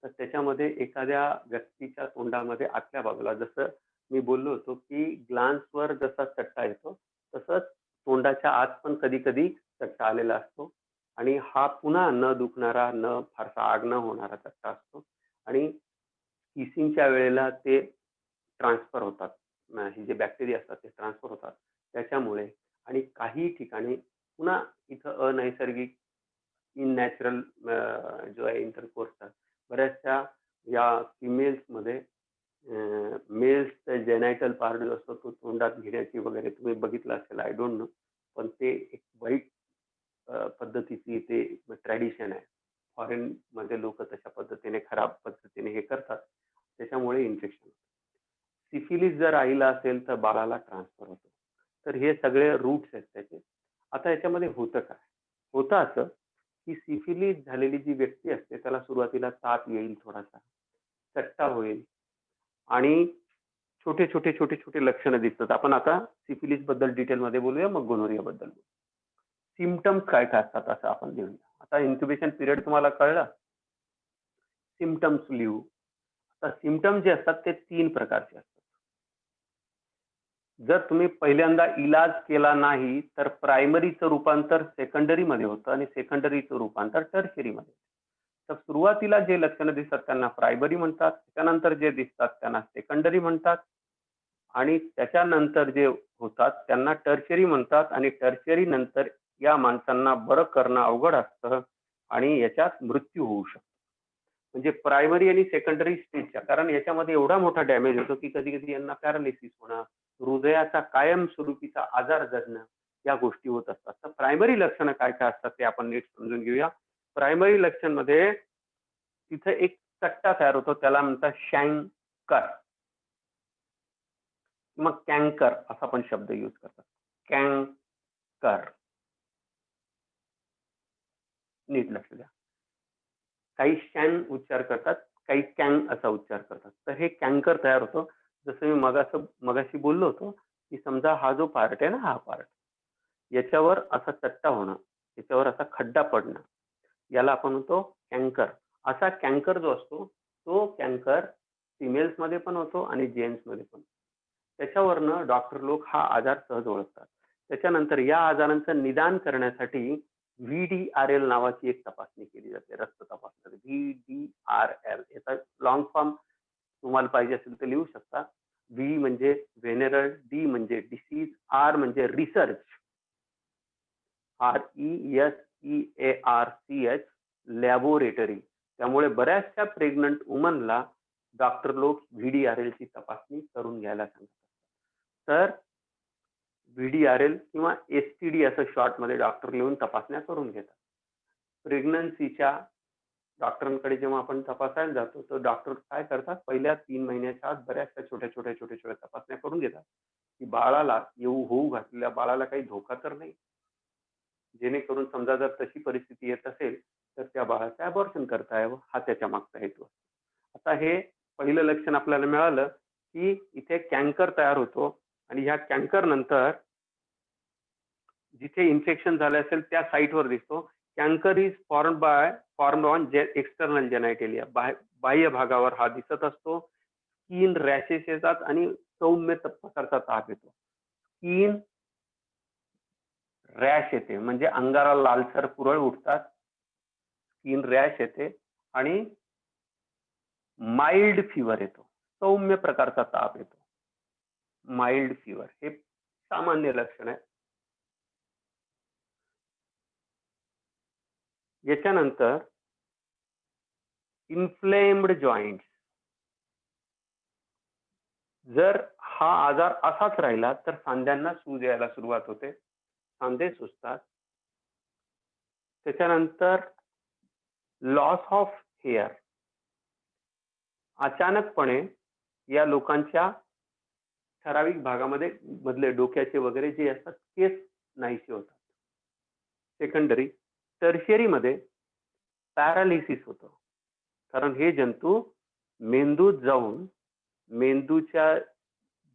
Speaker 1: तर त्याच्यामध्ये एखाद्या व्यक्तीच्या तोंडामध्ये आतल्या बाजूला, जसं मी बोललो होतो की ग्लान्सवर जसा चट्टा येतो तसंच तोंडाच्या आत पण कधी कधी चट्टा आलेला असतो आणि हा पुन्हा न दुखणारा न फारसा आग न होणारा चट्टा असतो आणि किसिंगच्या वेळेला ते ट्रान्सफर होतात. हे जे बॅक्टेरिया असतात ते ट्रान्सफर होतात त्याच्यामुळे आणि काही ठिकाणी पुन्हा इथं अनैसर्गिक नॅचरल जो आहे इंटरकोर्सचा बऱ्याचशा या फिमेल्समध्ये मेल्सचा जेनायटल पार्ट जो असतो तो तोंडात घेण्याची वगैरे तुम्ही बघितलं असेल, आय डोंट नो. पण ते एक वाईट पद्धतीची ते ट्रॅडिशन आहे. फॉरेन मध्ये लोक तशा पद्धतीने खराब पद्धतीने हे करतात, त्याच्यामुळे इन्फेक्शन. सिफिलिस जर आईला असेल तर बाळाला ट्रान्सफर होतो. तर हे सगळे रूट्स आहेत त्याचे. आता याच्यामध्ये होतं काय, होतं असं की सिफिलिस झालेली जी व्यक्ती असते त्याला सुरुवातीला ताप येईल, थोडासा चट्टा होईल आणि छोटे छोटे छोटे छोटे लक्षणं दिसतात. आपण आता सिफिलिस बद्दल डिटेलमध्ये बोलूया, मग गोनोरिया बद्दल बोलू. सिम्पटम्स काय काय असतात असं आपण लिहूया. आता इन्क्युबेशन पिरियड तुम्हाला कळला, सिम्पटम्स लिहू. आता सिम्पटम्स जे असतात ते 3 प्रकारचे असतात. जर तुम्ही पहिल्यांदा इलाज केला नाही तर प्रायमरीचं रूपांतर सेकंडरी मध्ये होतं आणि सेकंडरीचं रूपांतर टर्शरी मध्ये. तर सुरुवातीला जे लक्षणं दिसतात त्यांना प्रायमरी म्हणतात, त्याच्यानंतर जे दिसतात त्यांना सेकंडरी म्हणतात आणि त्याच्यानंतर जे होतात त्यांना टर्शरी म्हणतात आणि टर्शरी नंतर या माणसांना बरं करणं अवघड असतं आणि याच्यात मृत्यू होऊ शकतो. म्हणजे प्रायमरी आणि सेकंडरी स्टेजच्या, कारण याच्यामध्ये एवढा मोठा डॅमेज होतो की कधी कधी यांना पॅरालिसिस होणं, हृदयाचा कायमस्वरूपीचा आजार जगणं, या गोष्टी होत असतात. तर प्रायमरी लक्षणं काय काय असतात ते आपण नीट समजून घेऊया. प्रायमरी लक्षण मध्ये तिथे एक चट्टा तयार होतो, त्याला म्हणतात शँकर, मग कँकर असा पण शब्द यूज करतात. कँकर, नीट लक्ष द्या. काही शॅन उच्चार करतात, काही कॅंग असा उच्चार करतात. तर हे कँकर तयार होतं. जसं मी मगाशी बोललो होतो की समजा हा जो पार्ट आहे ना, हा पार्ट, याच्यावर असा चट्टा होणं, याच्यावर असा खड्डा पडणं, याला आपण म्हणतो कँकर. असा कँकर जो असतो तो कँकर फिमेल्स मध्ये पण होतो आणि जेंट्स मध्ये पण. त्याच्यावरनं डॉक्टर लोक हा आजार सहज ओळखतात. त्याच्यानंतर या आजारांचं निदान करण्यासाठी व्हीडीआरएल नावाची एक तपासणी केली जाते, रक्त तपासणी. व्हीडीआरएल याचा लॉंग फॉर्म तुम्हाला पाहिजे असेल तर लिहू शकता. व्ही म्हणजे व्हेनेरल, डी म्हणजे डिसीज, आर म्हणजे रिसर्च, RESEARCH, लॅबोरेटरी. त्यामुळे बऱ्याचशा प्रेग्नंट वुमनला डॉक्टर लोक व्हीडीआरएल ची तपासणी करून घ्यायला सांगतात. तर व्हीडीआरएल किंवा एसटीडी असं शॉर्ट मध्ये डॉक्टर लिहून तपासण्या करून घेतात. प्रेग्नन्सीच्या डॉक्टरांकडे जेव्हा आपण तपासायला जातो तर डॉक्टर काय करतात, पहिल्या 3 महिन्याच्या आत बऱ्याचशा छोट्या छोट्या छोट्या छोट्या तपासण्या करून घेतात की बाळाला होऊ घातलेल्या बाळाला काही धोका तर नाही, जेणेकरून समजा जर तशी परिस्थिती येत असेल तर त्या बाळाचं अबॉर्शन करता यावं, हा त्याच्या मागचा हेतू असतो. आता हे पहिलं लक्षण आपल्याला मिळालं की इथे कँकर तयार होतो आणि ह्या कँकर नंतर जिथे इन्फेक्शन झालं असेल त्या साईटवर दिसतो. कँकर इज फॉर्म्ड ऑन एक्सटर्नल जेनायटेलिया, बाह्य भागावर हा दिसत असतो. स्किन रॅशेस येतात आणि सौम्य प्रकारचा ताप येतो. स्किन रॅश येते म्हणजे अंगाला लालसर पुरळ उठतात, स्किन रॅश येते आणि माइल्ड फीवर येतो, सौम्य प्रकारचा ताप येतो. माइल्ड फीवर हे सामान्य लक्षण आहे. याच्यानंतर इन्फ्लेम्ड जॉइंट्स. जर हा आजार असाच राहिला तर सांध्यांना सूज यायला सुरुवात होते, सांधे सुजतात. त्याच्यानंतर लॉस ऑफ हेअर, अचानकपणे या लोकांच्या ठराविक भागामध्ये मधले डोक्याचे वगैरे जे असतात केस नाहीसे होतात. सेकंडरी, टर्शियरी मध्ये पॅरालिसिस होतं, कारण हे जंतू मेंदूत जाऊन मेंदूच्या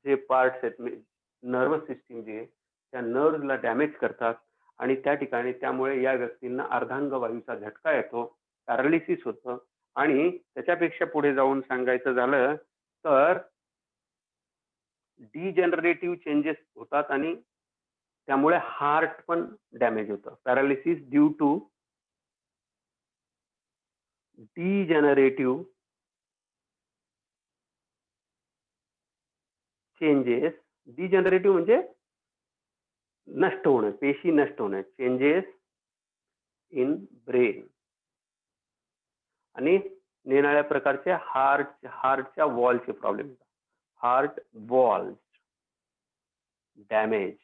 Speaker 1: जे पार्ट्स आहेत, नर्वस सिस्टीम जे आहे त्या नर्व्हला डॅमेज करतात आणि त्या ठिकाणी त्यामुळे या व्यक्तींना अर्धांग वायूचा झटका येतो, पॅरालिसिस होतं. आणि त्याच्यापेक्षा पुढे जाऊन सांगायचं झालं तर डिजनरेटिव्ह चेंजेस होतात आणि त्यामुळे हार्ट पण डॅमेज होतं. Paralysis due to degenerative changes. Degenerative म्हणजे नष्ट होणं, पेशी नष्ट होणं. चेंजेस इन ब्रेन आणि निराळ्या प्रकारचे हार्टच्या वॉलचे प्रॉब्लेम येतात. हार्ट वॉल डॅमेज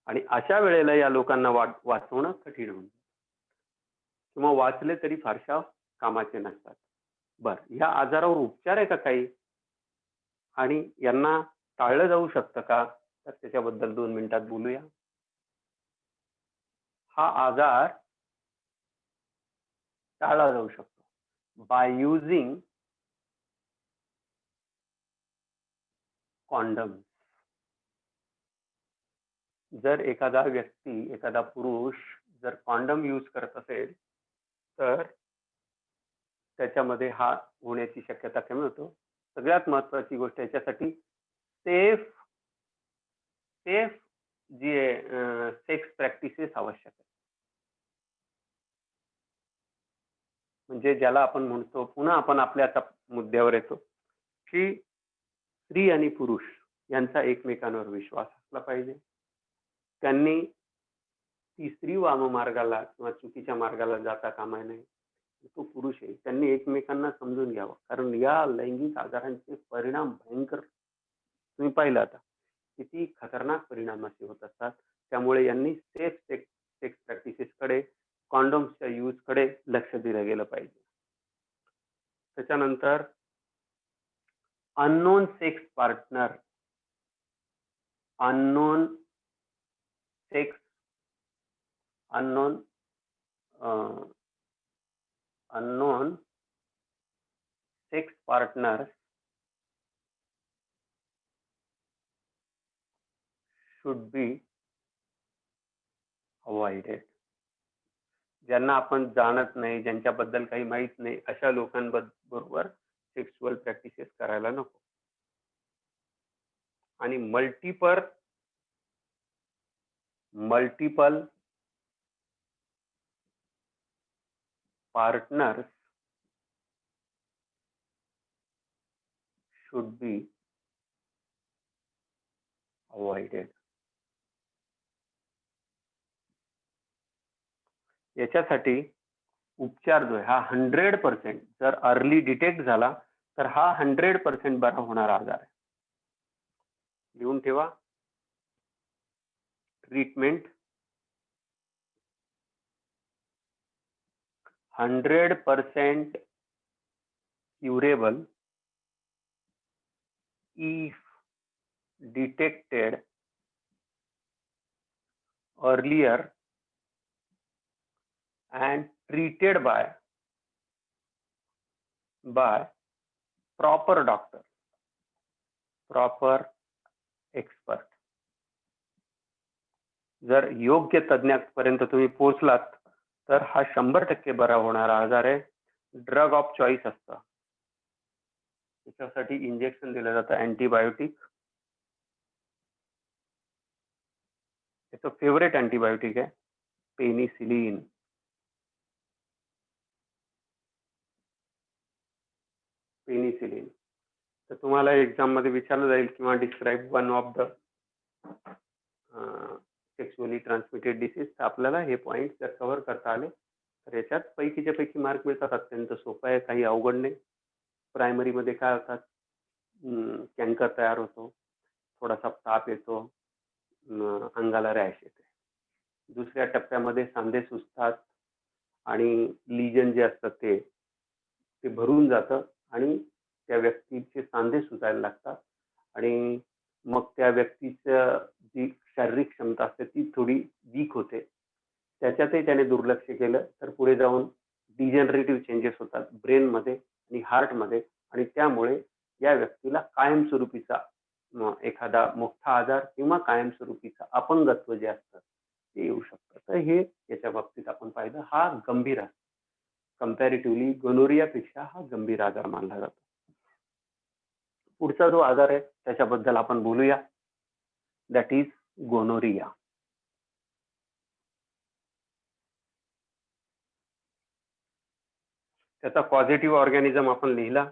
Speaker 1: आणि अशा वेळेला या लोकांना वाचवणं कठीण होतं किंवा वाचले तरी फारशा कामाचे नसतात. बरं, ह्या आजारावर उपचार आहे का काही आणि यांना टाळलं जाऊ शकतं का? तर त्याच्याबद्दल 2 मिनिटात बोलूया. हा आजार टाळला जाऊ शकतो बाय युजिंग कॉन्डम. जर एखादा व्यक्ती, एखादा पुरुष जर कॉन्डम यूज करत असेल तर त्याच्यामध्ये हा होण्याची शक्यता कमी होतो. सगळ्यात महत्वाची गोष्ट याच्यासाठी सेफ सेफ जी सेक्स प्रॅक्टिसेस आवश्यक आहे. म्हणजे ज्याला आपण म्हणतो, पुन्हा आपण आपल्या आता मुद्द्यावर येतो की स्त्री आणि पुरुष यांचा एकमेकांवर विश्वास असला पाहिजे. त्यांनी तिसरी वाममार्गाला किंवा चुकीच्या मार्गाला जाता कामा नये. तो पुरुष आहे, त्यांनी एकमेकांना समजून घ्यावं. कारण या लैंगिक आजारांचे परिणाम भयंकर, तुम्ही पाहिलं आता किती खतरनाक परिणाम असे होत असतात. त्यामुळे यांनी सेफ सेक्स प्रॅक्टिसेसकडे, कॉन्डोम्सच्या यूजकडे लक्ष दिलं गेलं पाहिजे. त्याच्यानंतर unknown sex partner, unknown sex, unknown sex partner should be avoided. ज्यांना आपण जाणत नाही, ज्यांच्याबद्दल काही माहित नाही, अशा लोकांबरोबर सेक्सुअल प्रॅक्टिसेस करायला नको. आणि multiple partners should be avoided. याच्यासाठी उपचार जो आहे हा 100% जर अर्ली डिटेक्ट झाला तर हा 100% बरा होणारा आजार आहे. लिहून ठेवा. Treatment 100% curable if detected earlier and treated by proper doctor, proper expert. जर योग्य तज्ञापर्यंत तुम्ही पोहोचलात तर हा 100% बरा होणारा आजार आहे. ड्रग ऑफ चॉईस असतं. त्याच्यासाठी इंजेक्शन दिलं जातं, अँटीबायोटिक. त्याचं फेवरेट अँटीबायोटिक आहे पेनिसिलिन. पेनिसिलिन. तर तुम्हाला एक्झाम मध्ये विचारलं जाईल किंवा describe one of the sexually transmitted disease. तर आपल्याला हे पॉईंट जर कव्हर करता आले तर याच्यात पैकीच्या पैकी मार्क मिळतात. अत्यंत सोपं आहे, काही अवघड नाही. प्रायमरीमध्ये काय होतात, कॅन्कर तयार होतो, थोडासा ताप येतो, अंगाला रॅश येते. दुसऱ्या टप्प्यामध्ये सांधे सुजतात आणि लिजन जे असतं ते भरून जातं आणि त्या व्यक्तीचे सांधे सुजायला लागतात आणि मग त्या व्यक्तीचं जी शारीरिक क्षमता असते ती थोडी वीक होते. त्याच्यातही त्याने दुर्लक्ष केलं तर पुढे जाऊन डिजनरेटिव्ह चेंजेस होतात ब्रेनमध्ये आणि हार्टमध्ये आणि त्यामुळे या व्यक्तीला कायमस्वरूपीचा एखादा मोठा आजार किंवा कायमस्वरूपीचं अपंगत्व जे असतं ते येऊ शकतं. तर हे याच्या बाबतीत आपण पाहिलं, हा गंभीर आहे. कंपॅरेटिव्हली गोनोरियापेक्षा हा गंभीर आजार मानला जातो. पुढचा जो आजार आहे त्याच्याबद्दल आपण बोलूया. That is gonorrhoea. त्याचा पॉझिटिव्ह ऑर्गॅनिझम आपण लिहिला.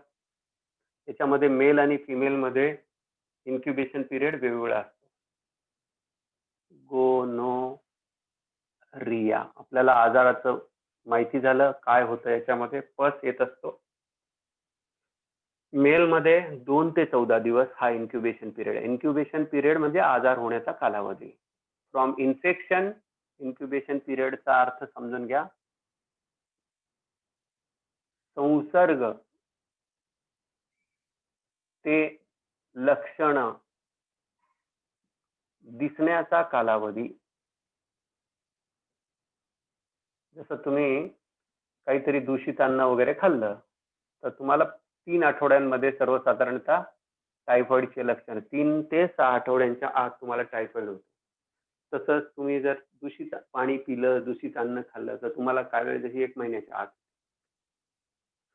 Speaker 1: त्याच्यामध्ये मेल आणि फिमेल मध्ये इन्क्युबेशन पिरियड वेगवेगळा असतो. गोनोरिया. आपल्याला आजाराचं माहिती झालं काय होतं याच्यामध्ये. पस येत असतो. मेल मध्ये 2 ते 14 दिवस हा इन्क्युबेशन पिरियड. इन्क्युबेशन पिरियड म्हणजे आजार होण्याचा कालावधी. फ्रॉम इन्फेक्शन, इन्क्युबेशन पिरियडचा अर्थ समजून घ्या. संसर्ग ते लक्षण दिसण्याचा कालावधी. जसं तुम्ही काहीतरी दूषित अन्न वगैरे खाल्लं तर तुम्हाला 3 आठवड्यांमध्ये सर्वसाधारणतः टायफॉइडचे लक्षण 3 ते 6 आठवड्यांच्या आत तुम्हाला टायफॉइड होतो. तसंच तुम्ही जर दूषित पाणी पिलं, दूषित अन्न खाल्लं तर तुम्हाला काय वेळ जशी 1 महिन्याच्या आत.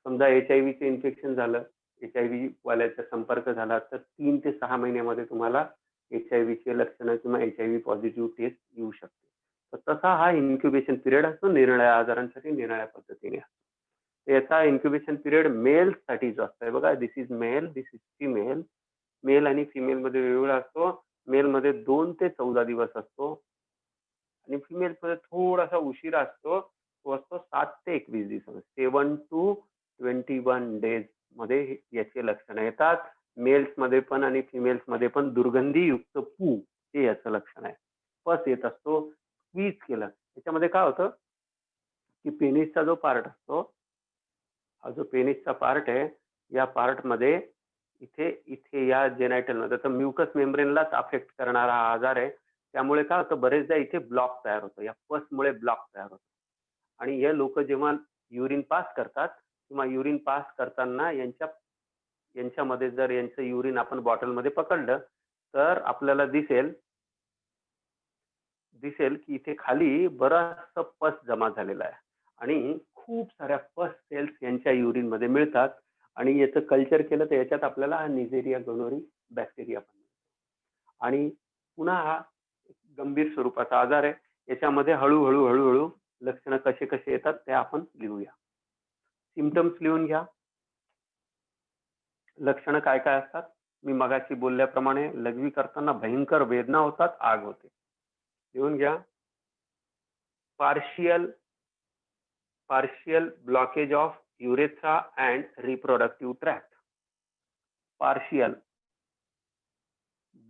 Speaker 1: समजा HIV चे इन्फेक्शन झालं, HIV वाल्याचा संपर्क झाला तर 3 ते 6 महिन्यामध्ये तुम्हाला HIV चे लक्षणं किंवा HIV पॉझिटिव्ह टेस्ट येऊ शकते. तर तसा हा इन्क्युबेशन पिरियड असतो निरनिराळ्या आजारांसाठी निरनिराळ्या पद्धतीने. याचा इन्क्युबेशन पिरियड मेलसाठी जो असतो बघा, this is male, this is female. Male आणि फिमेल मध्ये वेगवेगळा असतो. मेल मध्ये 2 ते 14 दिवस असतो आणि फिमेल मध्ये थोडासा उशिरा असतो. तो असतो 7 ते 21 दिवस. 7 to 21 डेज मध्ये याचे लक्षणं येतात. मेल्स मध्ये पण आणि फिमेल्स मध्ये पण दुर्गंधीयुक्त पू हे याचं लक्षण आहे. पस येत असतो. स्क्वीज केलं त्याच्यामध्ये काय होतं की पेनिसचा जो पार्ट असतो, हा जो पेनिसचा पार्ट आहे या पार्ट मध्ये इथे इथे या जेनायटल मध्ये तर म्युकस मेम्ब्रेनलाच अफेक्ट करणारा हा आजार आहे. त्यामुळे काय होतं बरेचदा इथे ब्लॉक तयार होतो. या पसमुळे ब्लॉक तयार होतो आणि हे लोक जेव्हा युरिन पास करतात किंवा युरिन पास करताना यांच्यामध्ये जर यांचं युरिन आपण बॉटलमध्ये पकडलं तर आपल्याला दिसेल की इथे खाली बराचसा पस जमा झालेला आहे आणि खूप साऱ्या पस सेल्स यांच्या युरिन मध्ये मिळतात आणि याचं कल्चर केलं तर याच्यात आपल्याला हा निजेरिया गोनोरी बॅक्टेरिया पण मिळतो. आणि पुन्हा हा गंभीर स्वरूपाचा आजार आहे. याच्यामध्ये हळूहळू लक्षणं कसे कसे येतात ते आपण लिहूया. सिम्पटम्स लिहून घ्या. लक्षणं काय काय असतात. मी मगाशी बोलल्याप्रमाणे लघवी करताना भयंकर वेदना होतात, आग होते. लिहून घ्या. partial blockage of urethra and reproductive tract. Partial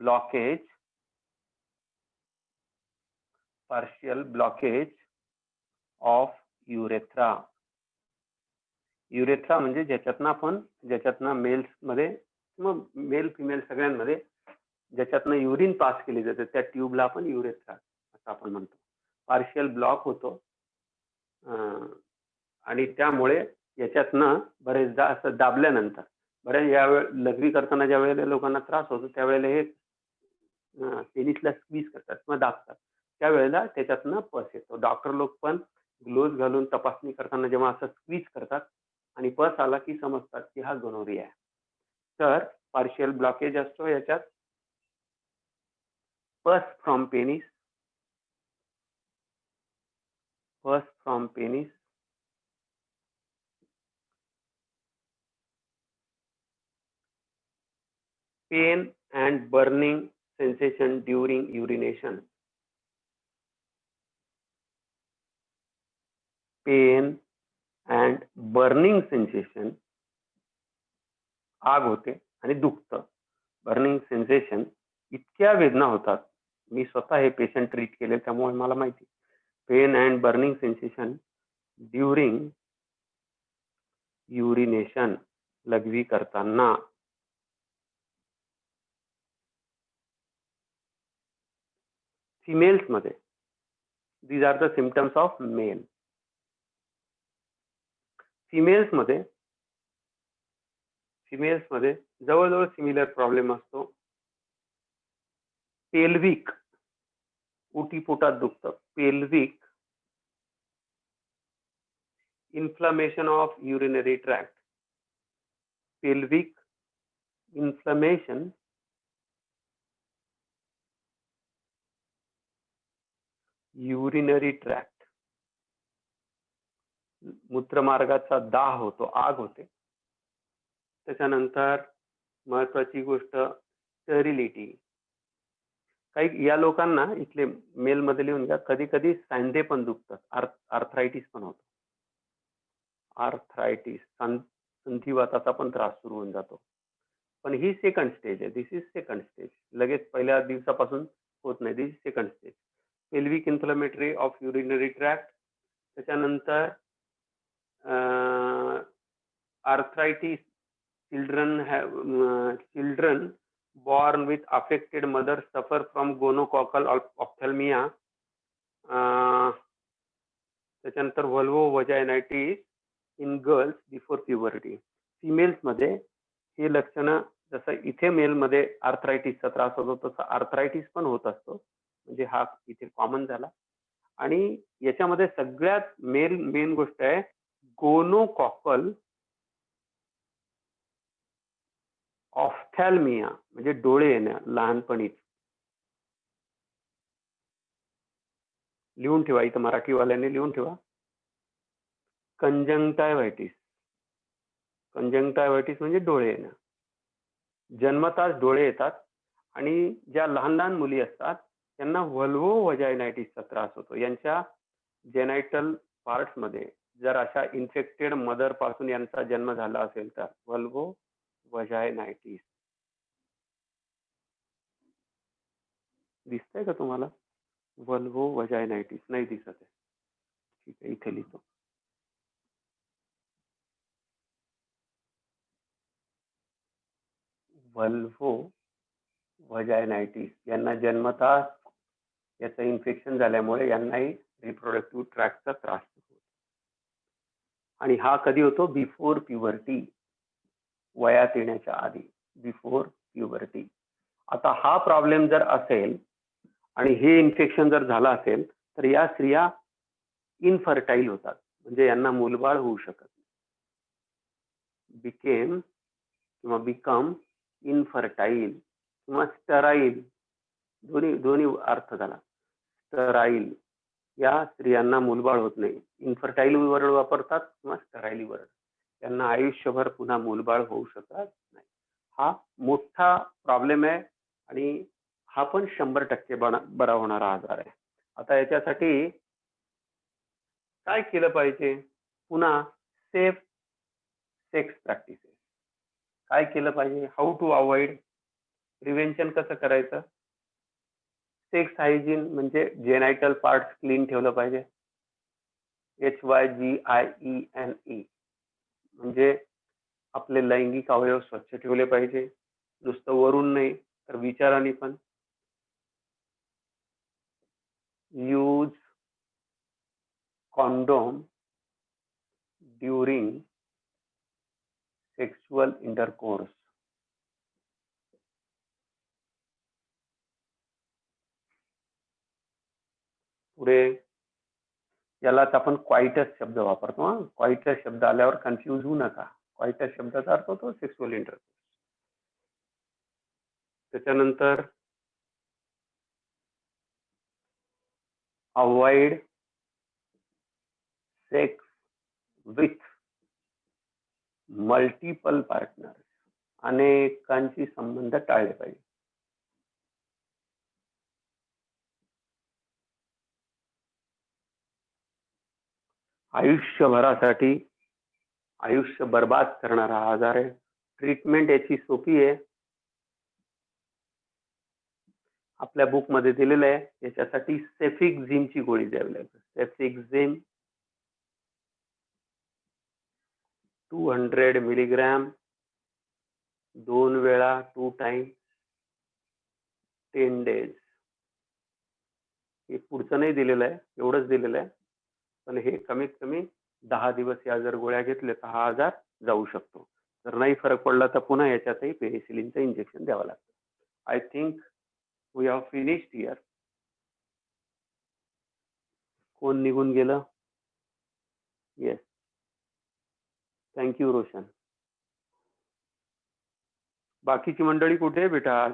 Speaker 1: blockage of urethra. Urethra म्हणजे ज्याच्यातनं मेल्स मध्ये किंवा मेल फिमेल सगळ्यांमध्ये ज्याच्यातनं युरिन पास केली जाते त्या ट्यूबला आपण युरेथ्रा असं आपण म्हणतो. पार्शियल ब्लॉक होतो आणि त्यामुळे याच्यातनं बरेचदा असं दाबल्यानंतर यावेळेस लघवी करताना ज्या वेळेला लोकांना त्रास होतो त्यावेळेला हे पेनिसला स्क्वीज करतात किंवा दाबतात त्यावेळेला त्याच्यातनं पस येतो. डॉक्टर लोक पण ग्लोव्ज घालून तपासणी करताना जेव्हा असं स्क्वीज करतात आणि पस आला की समजतात की हा गोनोरिया आहे. तर पार्शियल ब्लॉकेज असतो याच्यात. पस from penis, pain and burning sensation during urination. Pain and burning sensation, आग होते आणि दुखतं. बर्निंग सेन्सेशन, इतक्या वेदना होतात. मी स्वतः हे पेशंट ट्रीट केले त्यामुळे मला माहिती. Pain and burning sensation during urination, लघवी करताना. फिमेल्स मध्ये these are the symptoms of male. Females मध्ये जवळजवळ सिमिलर प्रॉब्लेम असतो. पेल्विक, पोटात दुखतं. Pelvic inflammation of urinary tract. Pelvic inflammation urinary tract, मूत्रमार्गाचा दाह होतो, आग होते. त्याच्यानंतर महत्वाची गोष्ट स्टरिलिटी. काही या लोकांना इथले मेल मध्ये लिहून घ्या, कधी कधी सांधे पण दुखतात, आर्थरायटिस पण होतो. आर्थरायटिस, संधिवाताचा पण त्रास सुरू होऊन जातो. पण ही सेकंड स्टेज आहे, दिस इज सेकंड स्टेज. लगेच पहिल्या दिवसापासून होत नाही, this is second stage. Pelvic inflammatory of urinary tract. त्याच्यानंतर arthritis, children born with affected mother suffer from gonococcal ophthalmia. त्याच्यानंतर vulvovaginitis in girls before puberty. Females मध्ये हे लक्षणं, जसं इथे मेल मध्ये आर्थरायटिसचा त्रास होतो तसं आर्थरायटिस पण होत असतो, म्हणजे हा इथे कॉमन झाला. आणि याच्यामध्ये सगळ्यात मेन गोष्ट आहे गोनोकॉकल ऑफ्थॅल्मिया, म्हणजे डोळे येणं लहानपणीच. लिहून ठेवा, इथं मराठीवाल्यांनी लिहून ठेवा. कंजंक्टायव्हायटिस, कंजंक्टायव्हायटिस म्हणजे डोळे येणं. जन्मताच डोळे येतात आणि ज्या लहान लहान मुली असतात त्यांना व्हल्वोव्हाजायनायटिसचा त्रास होतो. यांच्या जेनायटल पार्ट्स मध्ये जर अशा इन्फेक्टेड मदर पासून यांचा जन्म झाला असेल तर व्हल्वोव्हाजायनायटिस. दिसतंय का तुम्हाला? व्हल्वोव्हाजायनायटिस नाही दिसत आहे, ठीक आहे, इथे लिहितो. व्हल्वोव्हाजायनायटिस, यांना जन्मतः याचं इन्फेक्शन झाल्यामुळे यांनाही रिप्रोडक्टिव्ह ट्रॅक्टचा त्रास होतो. आणि हा कधी होतो? बिफोर प्युबर्टी, वयात येण्याच्या आधी, बिफोर प्युबर्टी. आता हा प्रॉब्लेम जर असेल आणि हे इन्फेक्शन जर झालं असेल तर या स्त्रिया इनफर्टाईल होतात, म्हणजे यांना मूलबाळ होऊ शकत नाही. बिकेम किंवा बिकम इनफर्टाईल किंवा स्टराईल, दोन्ही अर्थ झाला. स्टराईल, या स्त्रियांना मूलबाळ होत नाही. इनफर्टाईल वर्ड वापरतात किंवा स्टराईल वर्ड. त्यांना आयुष्यभर पुन्हा मूलबाळ होऊ शकत नाही. हा मोठा प्रॉब्लेम आहे आणि हा पण 100% बरा होणारा आजार आहे. आता याच्यासाठी काय केलं पाहिजे? पुन्हा सेफ सेक्स प्रॅक्टिसेस. काय केलं पाहिजे? हाऊ टू अवॉइड, प्रिव्हेंशन कसं करायचं? सेक्स हायजीन म्हणजे जेनायटल पार्ट्स क्लीन ठेवलं पाहिजे. HYGIENE म्हणजे आपले लैंगिक अवयव स्वच्छ ठेवले पाहिजे, नुसतं वरून नाही तर विचाराने पण. Use condom during sexual intercourse. पुढे यालाच आपण क्वाइटस शब्द वापरतो. क्वाइटस शब्द आल्यावर कन्फ्यूज होऊ नका. क्वाइटस शब्दाचा अर्थ होतो सेक्शुअल इंटरकोर्स. त्याच्यानंतर avoid sex with multiple partner, अनेकांशी संबंध टाळले पाहिजे. आयुष्यभरासाठी आयुष्य बर्बाद करणारा आजार आहे. ट्रीटमेंट याची सोपी आहे, आपल्या बुक मध्ये दिलेलं आहे. याच्यासाठी सेफिक्झिमची गोळी द्यावी लागेल. सेफिक्झिम 200 मिलीग्रॅम 2 वेळा 2 टाइम 10 डेज. हे पुढचं नाही दिलेलं आहे, एवढंच दिलेलं आहे, पण हे कमीत कमी 10 दिवस या जर गोळ्या घेतल्या तर हा आजार जाऊ शकतो. जर नाही फरक पडला तर पुन्हा याच्यातही पेनिसिलिनचं इंजेक्शन द्यावं लागतं. I think we have finished here. कोण निघून गेलं? Yes, thank you Roshan. बाकीची मंडळी कुठे आहे बेटा आज?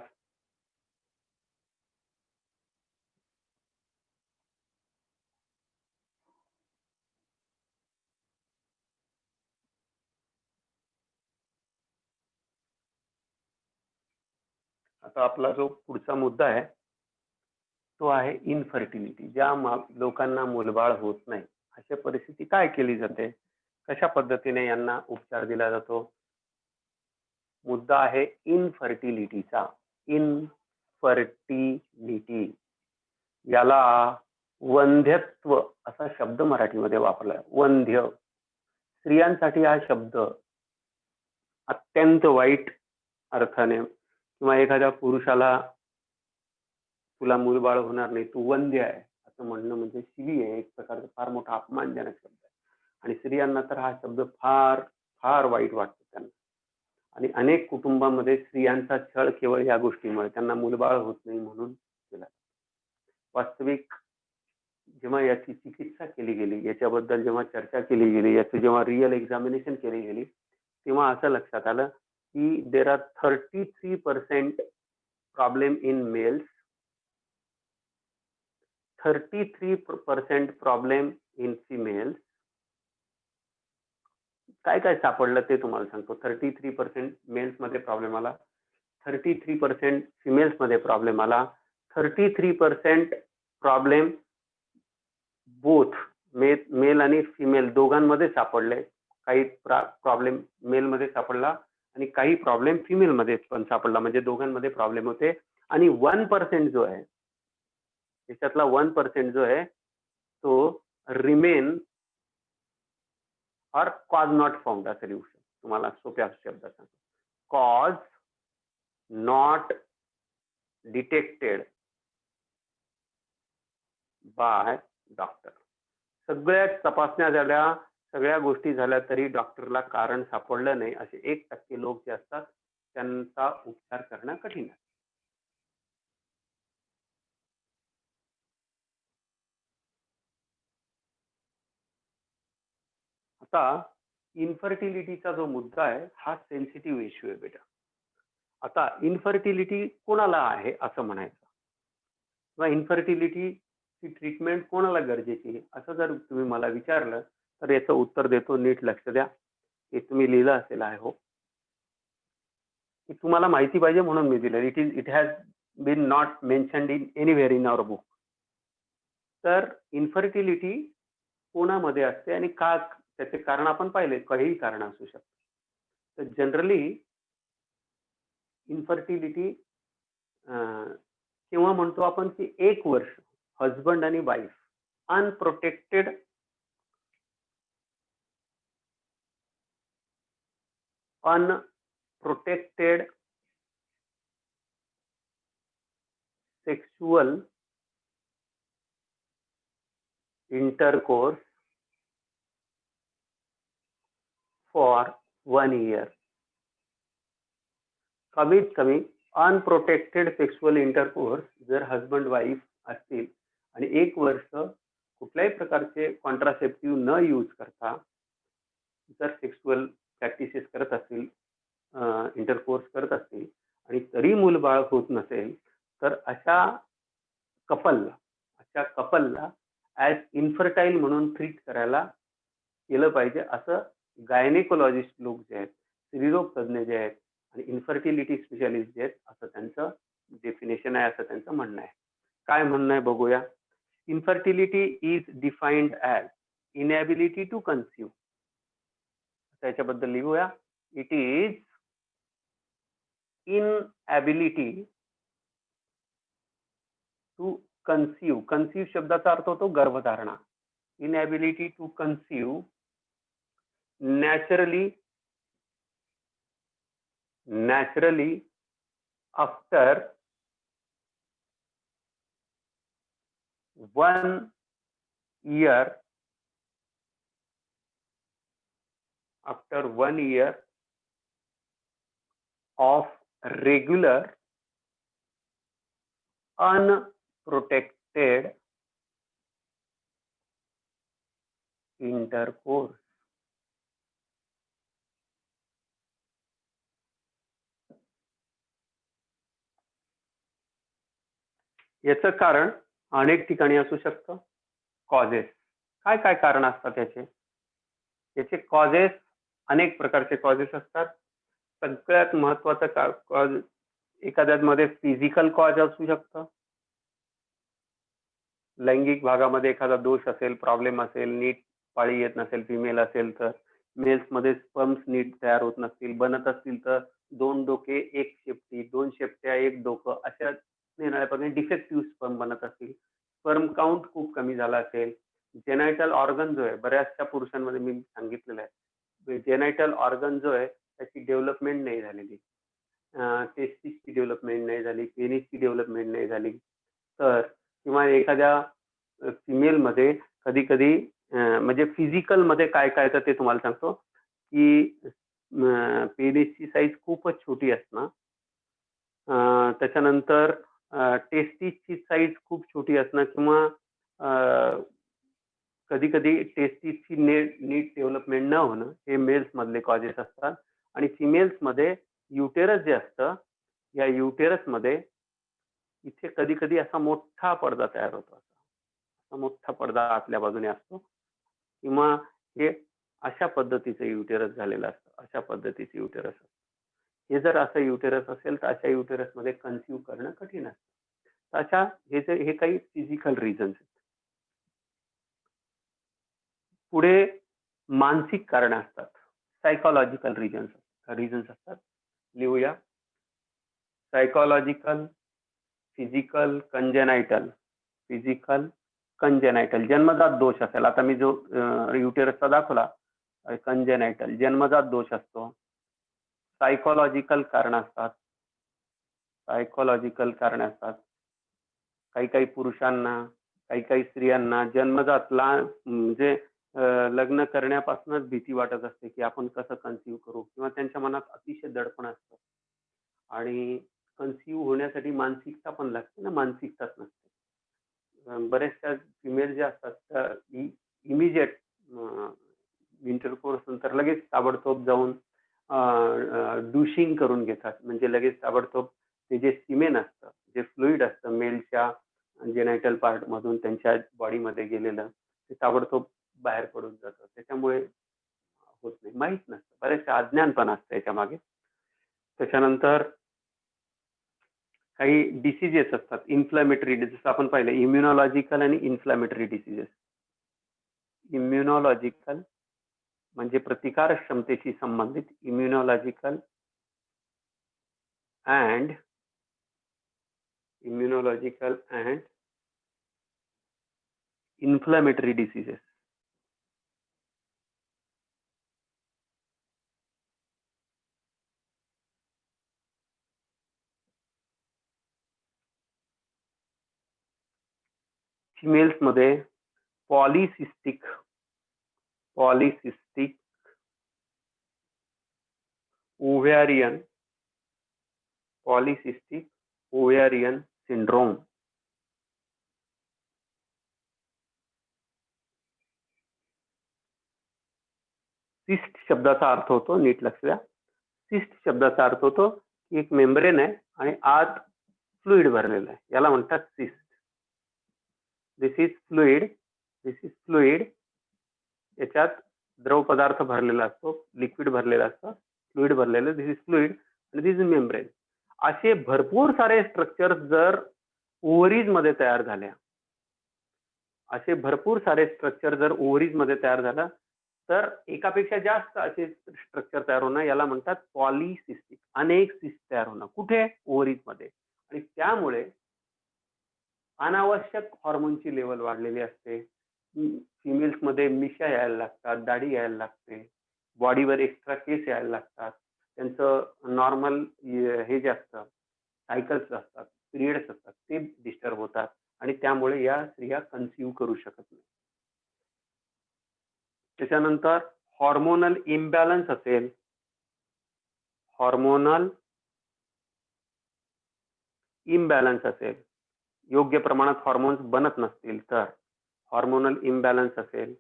Speaker 1: आता आपला जो पुढचा मुद्दा आहे तो आहे इनफर्टिलिटी. ज्या लोकांना मुलबाळ होत नाही अशा परिस्थिती काय केली जाते, कशा पद्धतीने यांना उपचार दिला जातो. मुद्दा आहे इनफर्टिलिटीचा. इनफर्टिलिटी याला वंध्यत्व असा शब्द मराठीमध्ये वापरलाय. वंध्य. स्त्रियांसाठी हा शब्द अत्यंत वाईट अर्थाने, किंवा एखाद्या पुरुषाला तुला मूलबाळ होणार नाही, तू वंध्य आहे असं म्हणणं म्हणजे शिवी आहे, एक प्रकारचा फार मोठा अपमानजनक शब्द आहे. आणि स्त्रियांना तर हा शब्द फार फार वाईट वाटतो त्यांना. आणि अनेक कुटुंबामध्ये स्त्रियांचा छळ केवळ या गोष्टीमुळे, त्यांना मूलबाळ होत नाही म्हणून केला. वास्तविक जेव्हा याची चिकित्सा केली गेली, याच्याबद्दल जेव्हा चर्चा केली गेली, याचं जेव्हा रिअल एक्झामिनेशन केली गेली, तेव्हा असं लक्षात आलं की there are 33% problem in males, 33% problem in females. काय काय सापडलं ते तुम्हाला सांगतो. 33% मेल्स मध्ये प्रॉब्लेम आला, 33% फिमेल्स मध्ये प्रॉब्लेम आला, 33% प्रॉब्लेम बोथ मेल आणि फिमेल दोघांमध्ये सापडले. काही प्रॉब्लेम मेल मध्ये सापडला आणि काही प्रॉब्लेम फिमेल मध्ये पण सापडला, म्हणजे दोघांमध्ये प्रॉब्लेम होते. आणि 1% जो आहे, त्याच्यातला 1% जो आहे तो रिमेन और कॉज नॉट फाउंड असं लिहू शकतो. तुम्हाला सोप्या शब्दात सांगतो. Cause not detected by doctor. सगळ्या तपासण्या झाल्या, सगळ्या गोष्टी झाल्या, तरी डॉक्टरला कारण सापडलं नाही. असे 1% लोक जे असतात त्यांचा उपचार करणं कठीण आहे. आता इन्फर्टिलिटीचा जो मुद्दा आहे हा सेन्सिटिव्ह इश्यू आहे बेटा. आता इन्फर्टिलिटी कोणाला आहे असं म्हणायचं, किंवा इन्फर्टिलिटीची ट्रीटमेंट कोणाला गरजेची आहे असं जर तुम्ही मला विचारलं तर याचं उत्तर देतो. नीट लक्ष द्या. हे तुम्ही लिहिलं असेल आहे हो, की तुम्हाला माहिती पाहिजे म्हणून मी दिलं. It has been not mentioned in anywhere in our book. तर इन्फर्टिलिटी कोणामध्ये असते आणि का, त्याचे कारण आपण पाहिले, काहीही कारण असू शकतं. तर जनरली इन्फर्टिलिटी केव्हा म्हणतो आपण, की 1 वर्ष हजबंड आणि wife unprotected sexual intercourse for 1 year. कमीत कमी अनप्रोटेक्टेड सेक्शुअल इंटरकोर्स जर हजबंड वाईफ असतील आणि 1 वर्ष कुठल्याही प्रकारचे कॉन्ट्रासेप्टिव्ह न यूज करता जर सेक्शुअल प्रॅक्टिसेस करत असतील, इंटरकोर्स करत असतील, आणि तरी मूलबाळ होत नसेल, तर अशा कपलला ॲज इन्फर्टाईल म्हणून ट्रीट करायला केलं पाहिजे, असं गायनेकोलॉजिस्ट लोक जे आहेत, स्त्रीरोग तज्ज्ञ जे आहेत आणि इन्फर्टिलिटी स्पेशालिस्ट जे आहेत, असं त्यांचं डेफिनेशन आहे, असं त्यांचं म्हणणं आहे. काय म्हणणं आहे बघूया. Infertility is defined as inability to conceive. त्याच्याबद्दल लिहूया. It is inability to conceive. Conceive शब्दाचा अर्थ होतो गर्भधारणा. Inability to conceive naturally after 1 year of regular unprotected intercourse. याचं कारण अनेक ठिकाणी असू शकतं. कॉजेस काय काय कारण असतात याचे? याचे कॉजेस अनेक प्रकारचे कॉजेस असतात. सगळ्यात महत्वाचं कॉज एखाद्यामध्ये फिजिकल कॉज असू शकतं. लैंगिक भागामध्ये एखादा दोष असेल, प्रॉब्लेम असेल, नीट पाळी येत नसेल, फिमेल असेल तर, मेल्समध्ये स्पर्म्स नीट तयार होत नसतील, बनत असतील तर 2 डोके 1 शेपटी, 2 शेपट्या 1 डोकं अशा निराळ्यापणे डिफेक्टिव्ह स्पर्म बनत असतील, स्पर्म काउंट खूप कमी झाला असेल, जेनायटल ऑर्गन जो आहे बऱ्याचशा पुरुषांमध्ये मी सांगितलेलं आहे, जेनायटल ऑर्गन जो आहे त्याची डेव्हलपमेंट नाही झालेली, टेस्टिसची डेव्हलपमेंट नाही झाली, पेनिसची डेव्हलपमेंट नाही झाली, तर किंवा एखाद्या फिमेलमध्ये कधी कधी म्हणजे फिजिकल मध्ये काय काय तर ते तुम्हाला सांगतो की पेनिसची साईज खूपच छोटी असणं, त्याच्यानंतर टेस्टिसची साईज खूप छोटी असणं किंवा कधी कधी टेस्टिसची नीट डेव्हलपमेंट न होणं हे मेल्स मधले कॉजेस असतात. आणि फिमेल्स मध्ये युटेरस जे असतं, या युटेरस मध्ये इथे कधी कधी असा मोठा पडदा तयार होतो, असा मोठा पडदा आतल्या बाजूने असतो किंवा हे अशा पद्धतीचं युटेरस झालेलं असतं, अशा पद्धतीचं युटेरस असतं. हे जर असं युटेरस असेल तर अशा युटेरस मध्ये कन्सिव्ह करणं कठीण असतं. तर अशा हे काही फिजिकल रिझन्स आहेत. पुढे मानसिक कारण असतात, सायकोलॉजिकल रिझन्स असतात. लिहूया. सायकोलॉजिकल, फिजिकल, कंजेनायटल जन्मजात दोष असेल. आता मी जो युटेरसचा दाखवला कंजेनायटल जन्मजात दोष असतो. सायकोलॉजिकल कारण असतात. काही काही पुरुषांना, काही काही स्त्रियांना जन्मजात म्हणजे लग्न करण्यापासूनच भीती वाटत असते की आपण कसं कन्सिव्ह करू, किंवा त्यांच्या मनात अतिशय दडपण असतं आणि कन्सिव्ह होण्यासाठी मानसिकता पण लागते ना, मानसिकताच नसते. बऱ्याचशा फिमेल ज्या असतात त्या इमिजिएट इंटरकोर्स नंतर लगेच ताबडतोब जाऊन डुशिंग करून घेतात, म्हणजे लगेच ताबडतोब ते जे सिमेन असतं, जे फ्लुइड असतं मेलच्या जेनायटल पार्ट मधून त्यांच्या बॉडीमध्ये गेलेलं, ते ताबडतोब बाहेर पडून जातं. त्याच्यामुळे होत नाही, माहित नसतं, बरेचसे अज्ञान पण असतं याच्या मागे. त्याच्यानंतर काही डिसीजेस असतात इन्फ्लॅमेटरी, जसं आपण पाहिलं इम्युनॉलॉजिकल आणि इन्फ्लॅमेटरी डिसीजेस. इम्युनॉलॉजिकल म्हणजे प्रतिकार क्षमतेशी संबंधित, immunological and inflammatory diseases. Females मध्ये पॉलिसिस्टिक ओव्हॅरियन सिंड्रोम. सिस्ट शब्दाचा अर्थ होतो, नीट लक्ष द्या, सिस्ट शब्दाचा अर्थ होतो की एक मेम्ब्रेन आहे आणि आत फ्लुइड भरलेलं आहे, याला म्हणतात सिस्ट. This is fluid. याच्यात द्रव पदार्थ भरलेला असतो, लिक्विड भरलेला असतं, फ्लुइड भरलेलं, दिस इज फ्लुइड आणि दिस इज मेम्ब्रेन. असे भरपूर सारे स्ट्रक्चर जर ओव्हरीज मध्ये तयार झाल्या, तर एकापेक्षा जास्त असे स्ट्रक्चर तयार होणं याला म्हणतात पॉलिसिस्टिक. अनेक सिस्ट तयार होणं कुठे? ओव्हरीज मध्ये. आणि त्यामुळे अनावश्यक हॉर्मोनची लेवल वाढलेली असते. फिमेल्स मध्ये मिशा यायला लागतात, दाढी यायला लागते, बॉडीवर एक्स्ट्रा केस यायला लागतात, त्यांचं नॉर्मल हे जे असतं सायकल्स असतात, पिरियड्स असतात, ते डिस्टर्ब होतात आणि त्यामुळे या स्त्रिया कन्सिव्ह करू शकत नाही. त्याच्यानंतर हॉर्मोनल इम्बॅलन्स असेल, योग्य प्रमाणात हॉर्मोन्स बनत नसतील तर हॉर्मोनल इम्बॅलन्स असेल.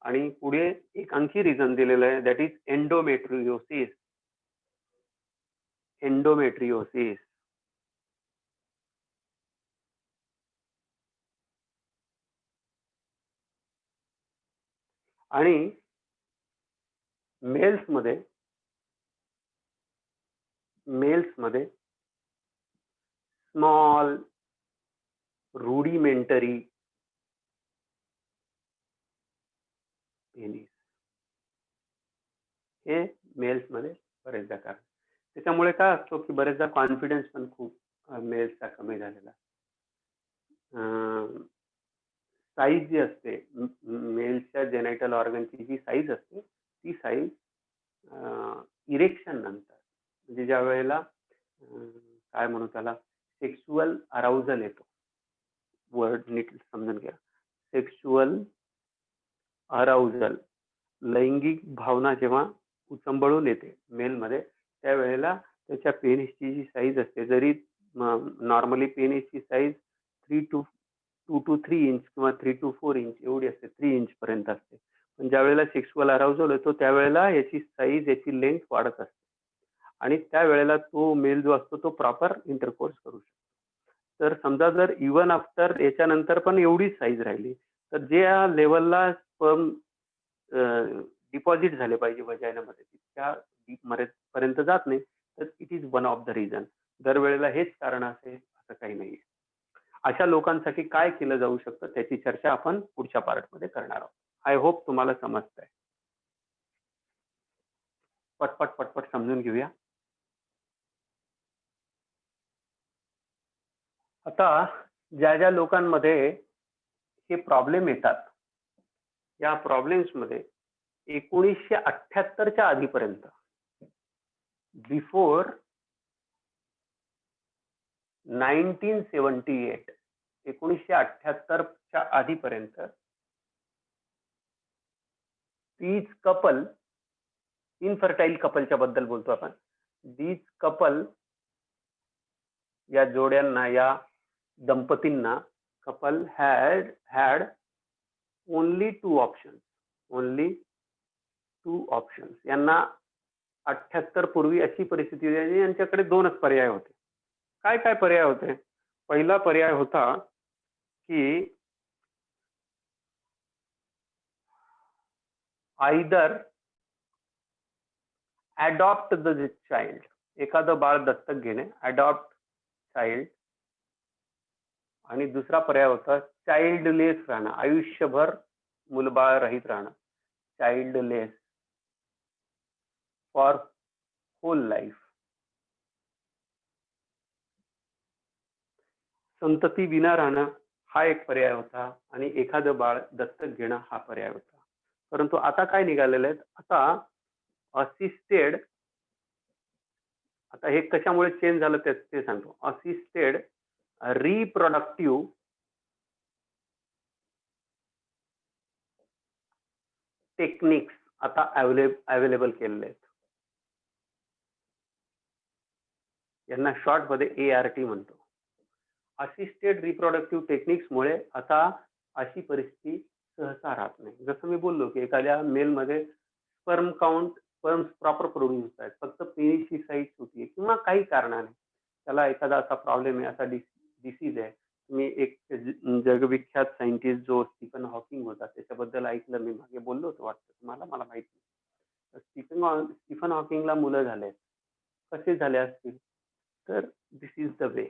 Speaker 1: आणि पुढे एक आणखी रिझन दिलेलं आहे, दॅट इज एंडोमेट्रियोसिस. आणि मेल्समध्ये स्मॉल रुडिमेंटरी पेनिस हे मेल्समध्ये बरेचदा कारण. त्याच्यामुळे काय असतो की बरेचदा कॉन्फिडन्स पण खूप मेल्सचा कमी झालेला. साईज जी असते मेल्सच्या जेनायटल ऑर्गनची जी साईज असते ती साईज इरेक्शन नंतर म्हणजे ज्या वेळेला काय म्हणू त्याला सेक्शुअल अराउजल येतो, वर्ड नीट समजून घ्या, सेक्शुअल अराउजल, लैंगिक भावना जेव्हा उचंबळून येते मेलमध्ये त्यावेळेला त्याच्या पेनिसची जी साईज असते, जरी नॉर्मली पेनिसची साईज 2 to 3 इंच किंवा 3 to 4 इंच एवढी असते, 3 इंच पर्यंत असते. पण ज्या वेळेला सेक्शुअल अराउजल होतो त्यावेळेला याची साईज, याची लेंथ वाढत असते आणि त्यावेळेला तो मेल जो असतो तो प्रॉपर इंटरकोर्स करू शकतो. तर समजा जर इव्हन आफ्टर याच्यानंतर पण एवढीच साईज राहिली तर ज्या लेवलला स्पर्म डिपॉझिट झाले पाहिजे वजायनामध्ये तितक्या डीप पर्यंत जात नाही, तर it is one of the reason. दरवेळेला हेच कारण असेल असं काही नाहीये. अशा लोकांसाठी काय केलं जाऊ शकतं त्याची चर्चा आपण पुढच्या पार्टमध्ये करणार आहोत. आय होप तुम्हाला समजतंय. पटपट समजून घेऊया. आता ज्या लोकांमध्ये हे प्रॉब्लेम येतात या प्रॉब्लेम्समध्ये 1978च्या आधीपर्यंत, बिफोर 1978, 1978च्या आधीपर्यंत तीच कपल, इनफर्टाईल कपलच्या बद्दल बोलतो आपण, दीज कपल, या जोड्यांना, या दंपतींना, couple had only two options. यांना 78 पूर्वी अशी परिस्थिती होती यांच्याकडे दोनच पर्याय होते. काय पर्याय होते? पहिला पर्याय होता की either adopt the child, एखादं बाळ दत्तक घेणे, अडॉप्ट चाइल्ड, आणि दुसरा पर्याय होता चाइल्डलेस राहणं, आयुष्यभर मुलबाळ रहित राहणं, चाइल्डलेस फॉर होल लाईफ. संतती विना राहणं हा एक पर्याय होता आणि एखादं बाळ दत्तक घेणं हा पर्याय होता. परंतु आता काय निघालेलं आहे, आता असिस्टेड, आता हे कशामुळे चेंज झालं ते सांगतो. असिस्टेड रिप्रोडक्टिव्ह टेक्निक्स आता अवेलेबल केलेले आहेत. यांना शॉर्ट मध्ये ART म्हणतो. असिस्टेड रिप्रोडक्टिव्ह टेक्निक्समुळे आता अशी परिस्थिती सहसा राहत नाही. जसं मी बोललो की एखाद्या मेलमध्ये sperm count, sperms proper produce आहेत, फक्त पेनिसची साईज छोटी आहे किंवा काही कारणाने त्याला एखादा असा प्रॉब्लेम आहे, असा डिसीज आहे. मी एक जगविख्यात सायंटिस्ट जो स्टीफन हॉकिंग होता त्याच्याबद्दल ऐकलं, मी मागे बोललो होतो वाटतं तुम्हाला, मला माहिती नाही. स्टीफन हॉकिंगला मुलं झाले, कसे झाले असतील? तर this is the way.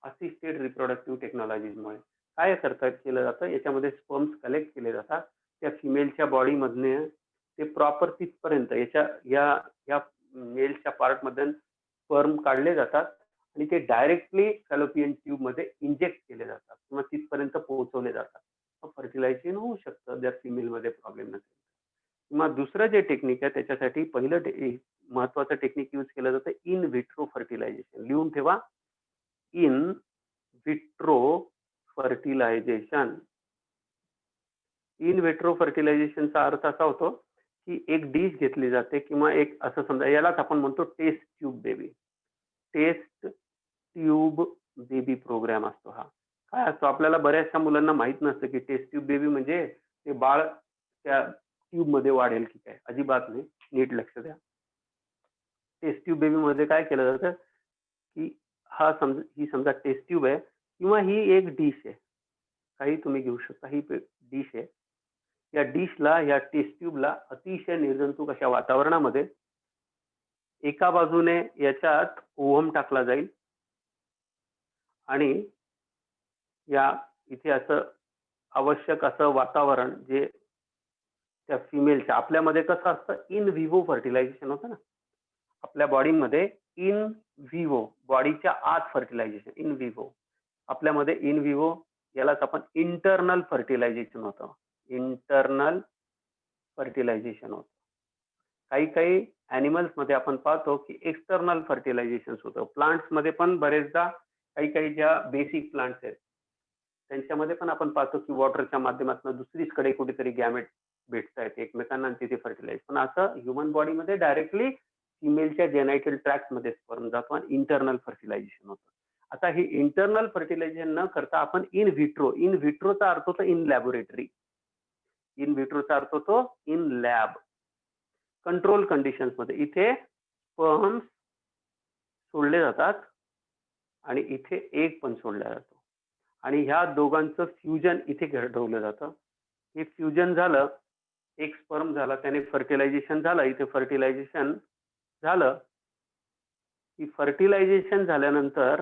Speaker 1: Assisted reproductive टेक्नॉलॉजीमुळे काय केलं जातं, याच्यामध्ये स्पर्म्स कलेक्ट केले जातात, त्या फिमेलच्या बॉडीमधने ते प्रॉपर तिथपर्यंत या मेलच्या पार्टमधून स्पर्म काढले जातात आणि ते डायरेक्टली फॅलोपियन ट्यूब मध्ये इंजेक्ट केले जातात किंवा तिथपर्यंत पोहोचवले जातात. फर्टिलायझेशन होऊ शकतं जर फिमेलमध्ये प्रॉब्लेम नसेल. किंवा दुसरं जे टेक्निक आहे त्याच्यासाठी पहिलं महत्वाचं टेक्निक यूज केलं जातं इन विट्रो फर्टिलायझेशन. लिहून ठेवा, in vitro fertilization. In vitro फर्टिलायझेशनचा अर्थ असा होतो की एक डिश घेतली जाते किंवा एक असं समजा, यालाच आपण म्हणतो test tube baby. Test tube baby programme असतो हा. काय असतो, आपल्याला बऱ्याचशा मुलांना माहित नसतं की टेस्ट ट्यूब बेबी म्हणजे ते बाळ त्या ट्यूब मध्ये वाढेल की काय. अजिबात नाही, नीट लक्ष द्या. टेस्ट ट्यूब बेबी मध्ये काय केलं जातं की ही समजा टेस्ट ट्यूब आहे किंवा ही एक डिश आहे, काही तुम्ही घेऊ शकता, ही डिश आहे. या डिशला, या टेस्ट ट्यूबला अतिशय निर्जंतुक अशा वातावरणामध्ये एका बाजूने याच्यात ओव्हम टाकला जाईल आणि या इथे असं आवश्यक असं वातावरण जे त्या फिमेलच्या आपल्यामध्ये कसं असतं इन व्हिवो फर्टिलायझेशन होतं ना आपल्या बॉडीमध्ये इन व्हिवो बॉडीच्या आत फर्टिलायझेशन इन व्हिवो आपल्यामध्ये इन व्हिवो यालाच आपण इंटरनल फर्टिलायझेशन होतं इंटरनल फर्टिलायझेशन होतं काही काही ॲनिमल्स मध्ये आपण पाहतो की एक्सटर्नल फर्टिलायझेशन होतं प्लांट्स मध्ये पण बरेचदा काही काही ज्या बेसिक प्लांट्स आहेत त्यांच्यामध्ये पण आपण पाहतो की वॉटरच्या माध्यमातून दुसरीकडे कुठेतरी गॅमेट भेटतायत एकमेकांना तिथे फर्टिलाइज पण असं ह्युमन बॉडीमध्ये डायरेक्टली फिमेलच्या जेनायटल ट्रॅक्ट मध्ये स्पर्म जातो आणि इंटरनल फर्टिलायझेशन होतं आता हे इंटरनल फर्टिलायझेशन न करता आपण इन व्हिट्रोचा अर्थ होतो इन लॅबोरेटरी इन व्हिट्रोचा अर्थ होतो इन लॅब कंट्रोल कंडिशन्स मध्ये इथे स्पर्म्स सोडले जातात आणि इथे एग पण सोडला जातो आणि ह्या दोघांचं फ्युजन इथे घडवलं जातं हे फ्युजन झालं एक स्पर्म झाला त्याने फर्टिलायझेशन झालं इथे फर्टिलायझेशन झालं की फर्टिलायझेशन झाल्यानंतर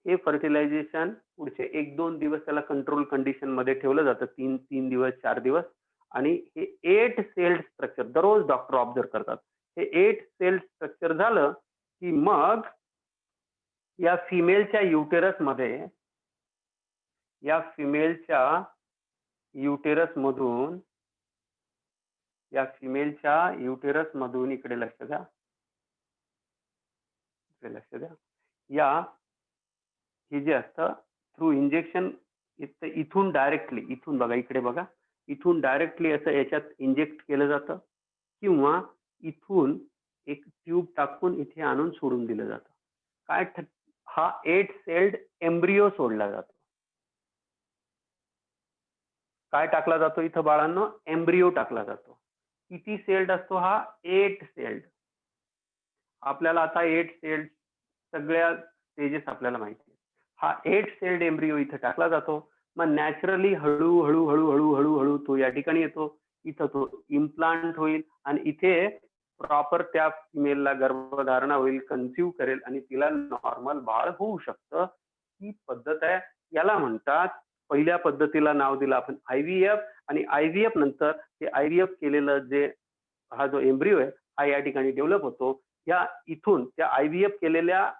Speaker 1: हे फर्टिलायझेशन पुढचे 1-2 दिवस त्याला कंट्रोल कंडिशन मध्ये ठेवलं जातं 3 दिवस 4 दिवस आणि हे 8 सेल स्ट्रक्चर दररोज डॉक्टर ऑब्झर्व करतात हे 8 सेल स्ट्रक्चर झालं की मग या फिमेलच्या युटेरस मध्ये या फिमेलच्या युटेरस मधून इकडे लक्ष द्या या हे जे असतं थ्रू इंजेक्शन इथून डायरेक्टली इथून बघा इकडे बघा इथून डायरेक्टली असं याच्यात इंजेक्ट केलं जातं किंवा इथून एक ट्यूब टाकून इथे आणून सोडून दिलं जातं काय हा 8 सेल्ड एम्ब्रियो सोडला जातो काय टाकला जातो इथं बाळांनो एम्ब्रियो टाकला जातो किती सेल्ड असतो हा 8 सेल्ड आपल्याला आता 8 सेल्ड सगळ्या स्टेजेस आपल्याला माहिती आहे हा 8 सेल्ड एम्ब्रियो इथे टाकला जातो मग नॅचरली हळूहळू तो या ठिकाणी येतो इथं तो इम्प्लांट होईल आणि इथे प्रॉपर त्या फिमेलला गर्भधारणा होईल कन्सिव्ह करेल आणि तिला नॉर्मल बाळ होऊ शकतं ही पद्धत आहे याला म्हणतात पहिल्या पद्धतीला नाव दिलं आपण IVF आणि IVF नंतर ते IVF केलेलं जे हा जो एम्ब्रिओ आहे हा या ठिकाणी डेव्हलप होतो या इथून त्या IVF केलेल्या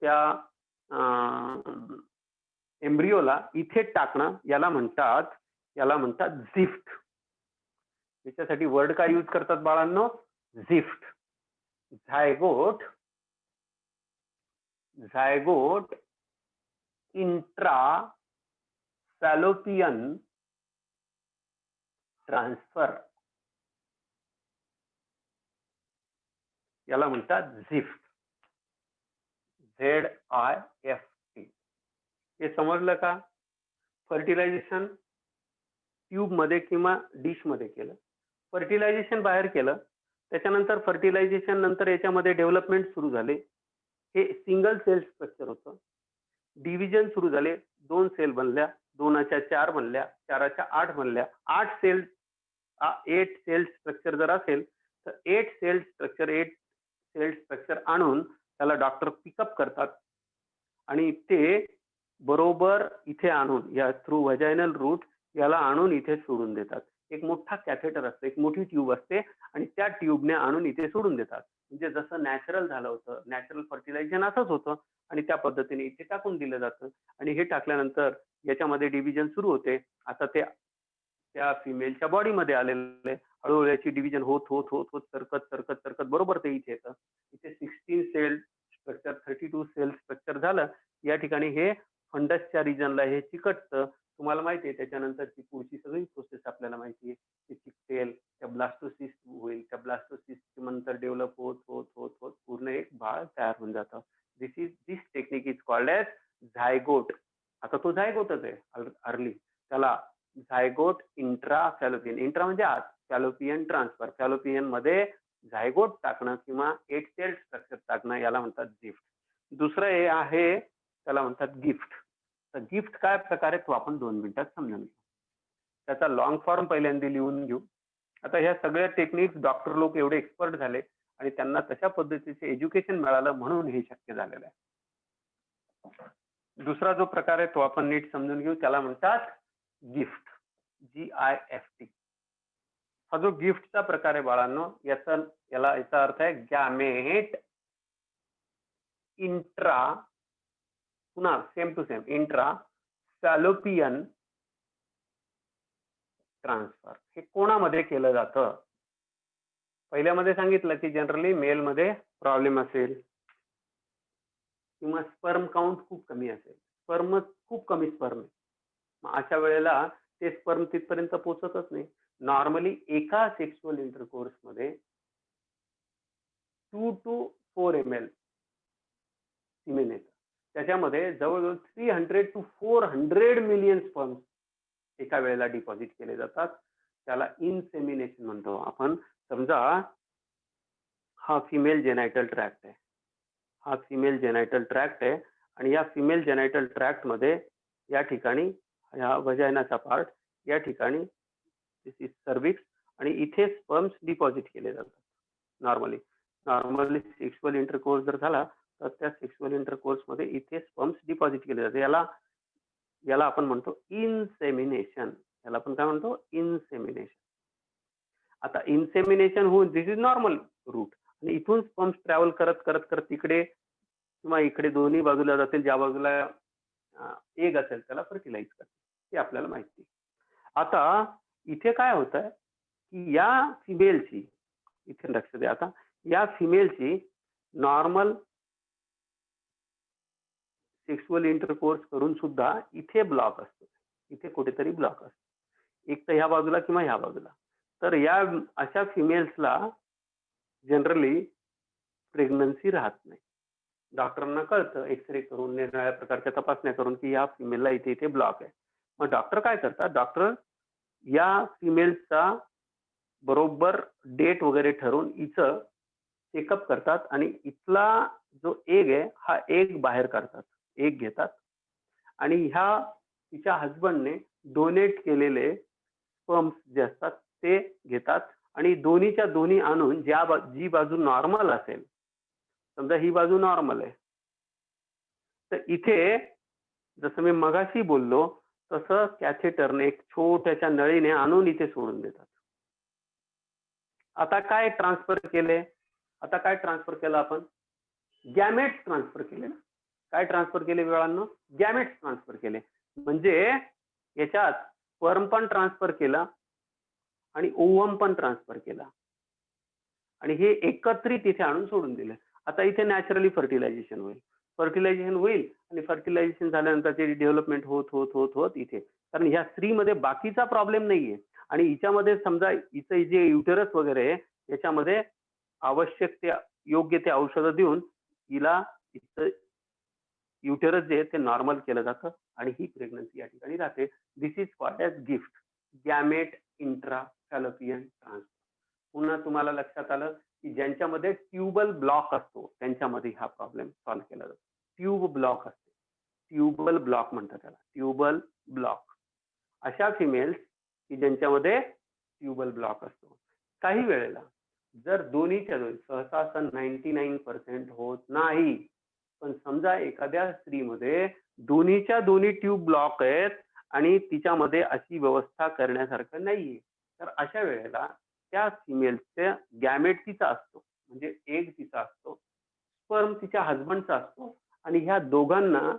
Speaker 1: त्या एम्ब्रिओला इथे टाकणं याला म्हणतात झिफ्ट याच्यासाठी वर्ड काय यूज करतात बाळांनो झिफ्ट झायगोट इंट्रा फॅलोपियन ट्रान्सफर याला म्हणतात झिफ्ट ZIFT हे समजलं का फर्टिलायझेशन ट्यूब मध्ये किंवा डिश मध्ये केलं फर्टिलायझेशन बाहेर केलं त्याच्यानंतर फर्टिलायझेशन नंतर याच्यामध्ये डेव्हलपमेंट सुरू झाले हे सिंगल सेल स्ट्रक्चर होतं डिव्हिजन सुरू झाले 2 सेल बनल्या 2च्या 4 बनल्या 4च्या 8 बनल्या 8 सेल 8 सेल स्ट्रक्चर जर असेल तर 8 सेल स्ट्रक्चर आणून त्याला डॉक्टर पिकअप करतात आणि ते बरोबर इथे आणून या थ्रू व्हजायनल रूट याला आणून इथे सोडून देतात एक मोठा कॅथेटर असतो एक मोठी ट्यूब असते आणि त्या ट्यूबने आणून इथे सोडून देतात म्हणजे जसं नॅचरल झालं होतं नॅचरल फर्टिलायझेशन असंच होतं आणि त्या पद्धतीने इथे टाकून दिलं जातं आणि हे टाकल्यानंतर याच्यामध्ये डिव्हिजन सुरू होते आता ते त्या फिमेलच्या बॉडीमध्ये आलेलं आहे हळूहळू याची डिव्हिजन होत सरकत बरोबर ते इथे येतं इथे 16 सेल स्ट्रक्चर 32 सेल स्ट्रक्चर झालं या ठिकाणी हे फंडसच्या रिजनला हे चिकटतं तुम्हाला माहिती आहे त्याच्यानंतरची पुढची सगळी प्रोसेस आपल्याला माहिती आहे ते चिकटेल त्या ब्लास्टोसिस्ट होईल त्या ब्लास्टोसिस्ट नंतर डेव्हलप होत पूर्ण एक बाळ तयार होऊन जातं this technique is called as zygote आता तो झायगोटच आहे अर्ली त्याला झायगोट इंट्रा फॅलोपियन इंट्रा म्हणजे आत फॅलोपियन ट्रान्सफर फॅलोपियन मध्ये झायगोट टाकणं किंवा 8 सेल स्ट्रक्चर टाकणं याला म्हणतात गिफ्ट दुसरं हे आहे त्याला म्हणतात गिफ्ट तर गिफ्ट काय प्रकारे तो आपण 2 मिनिटात समजून घेऊ त्याचा लॉंग फॉर्म पहिल्यांदा लिहून घेऊ. आता ह्या सगळ्या टेक्निक्स डॉक्टर लोक एवढे एक्सपर्ट झाले आणि त्यांना तशा पद्धतीचे एज्युकेशन मिळालं म्हणून हे शक्य झालेलं आहे. दुसरा जो प्रकार आहे तो आपण नीट समजून घेऊ. त्याला म्हणतात गिफ्ट. GIFT. हा जो गिफ्टचा प्रकार आहे बाळांनो, याचा अर्थ आहे गॅमेट इंट्रा, पुन्हा same to same, intra fallopian transfer. हे कोणामध्ये केलं जातं? पहिल्यामध्ये सांगितलं की जनरली मेलमध्ये प्रॉब्लेम असेल किंवा स्पर्म काउंट खूप कमी असेल, खूप कमी स्पर्म आहे, मग अशा वेळेला ते स्पर्म तिथपर्यंत पोहोचतच नाही. नॉर्मली एका सेक्शुअल इंटरकोर्स मध्ये 2 to 4 ml सिमेन येतं. त्याच्यामध्ये जवळजवळ 300 to 400 मिलियन स्पर्म एका वेळेला डिपॉझिट केले जातात. त्याला इन्सेमिनेशन म्हणतो आपण. समजा हा फिमेल जेनायटल ट्रॅक्ट आहे, हा फिमेल जेनायटल ट्रॅक्ट आहे आणि या फिमेल जेनायटल ट्रॅक्ट मध्ये या ठिकाणी हा वजायनाचा पार्ट, या ठिकाणी दिस इज सर्विक्स आणि इथे स्पर्म्स डिपॉझिट केले जातात. नॉर्मली सेक्शुअल इंटरकोर्स जर झाला तर त्या सेक्शुअल इंटरकोर्स मध्ये इथे स्पर्म्स डिपॉझिट केले जाते. याला आपण म्हणतो इन्सेमिनेशन. याला आपण काय म्हणतो? इन्सेमिनेशन. आता इन्सेमिनेशन होऊन दिस इज नॉर्मल रूट आणि इथून स्पर्म्स ट्रॅव्हल करत करत करत तिकडे किंवा इकडे दोन्ही बाजूला जातील. ज्या बाजूला एग असेल त्याला फर्टिलाइज करते, हे आपल्याला माहिती. आता इथे काय होत आहे की या फिमेलची, इथे लक्ष द्या, आता या फिमेलची नॉर्मल सेक्शुअल इंटरकोर्स करून सुद्धा इथे ब्लॉक असतो, इथे कुठेतरी ब्लॉक असतो, एक तर ह्या बाजूला किंवा ह्या बाजूला. तर या अशा फिमेल्सला जनरली प्रेग्नन्सी राहत नाही. डॉक्टरांना कळतं एक्सरे करून, निरनिराळ्या प्रकारच्या तपासण्या करून की या फिमेलला इथे इथे ब्लॉक आहे. मग डॉक्टर काय करतात? डॉक्टर या फिमेलचा बरोबर डेट वगैरे ठरवून हिचं चेकअप करतात आणि इथला जो एग आहे हा एग बाहेर काढतात, एग घेतात आणि ह्या तिच्या हजबंडने डोनेट केलेले स्पर्म्स जे असतात ते घेतात आणि दोन्हीच्या दोन्ही आणून जी बाजू नॉर्मल असेल, समजा ही बाजू नॉर्मल आहे, तर इथे जसं मी मगाशी बोललो तसं कॅथेटरने एक छोट्याच्या नळीने आणून इथे सोडून देतात. आता काय ट्रान्सफर केले? आता काय ट्रान्सफर केलं आपण? गॅमेट्स ट्रान्सफर केले ना. काय ट्रान्सफर केले वेळांनो? गॅमेट्स ट्रान्सफर केले. म्हणजे याच्यात स्पर्म पण ट्रान्सफर केला आणि ओव्हम पण ट्रान्सफर केला आणि हे एकत्रित इथे आणून सोडून दिले. आता इथे नॅचरली फर्टिलायझेशन होईल आणि फर्टिलायझेशन झाल्यानंतर ते डेव्हलपमेंट होत होत होत होत इथे, कारण ह्या स्त्रीमध्ये बाकीचा प्रॉब्लेम नाहीये आणि हिच्यामध्ये समजा हिचं जे युटेरस वगैरे आहे याच्यामध्ये आवश्यक ते योग्य ते औषधं देऊन हिला युटेरस जे आहे ते नॉर्मल केलं जातं आणि ही प्रेग्नन्सी या ठिकाणी राहते. This is called as GIFT, gamete intra fallopian transfer. पुन्हा तुम्हाला लक्षात आलं की ज्यांच्यामध्ये ट्यूबल ब्लॉक असतो त्यांच्यामध्ये हा प्रॉब्लेम सॉल्व्ह केला जातो. ट्यूब ब्लॉक असते, ट्यूबल ब्लॉक म्हणतात त्याला, ट्यूबल ब्लॉक. अशा फिमेल्स की ज्यांच्यामध्ये ट्यूबल ब्लॉक असतो. काही वेळेला जर दोन्हीच्या दोन्ही, सहसा 99% होत नाही, पण समजा एखाद्या स्त्रीमध्ये दोन्हीच्या दोन्ही ट्यूब ब्लॉक आहेत आणि तिच्यामध्ये अशी व्यवस्था करण्यासारखं नाहीये, तर अशा वेळेला त्या फिमेलच्या गॅमेट तिचा असतो, म्हणजे एग तिचा असतो, स्पर्म तिच्या हजबंडचा असतो आणि ह्या दोघांना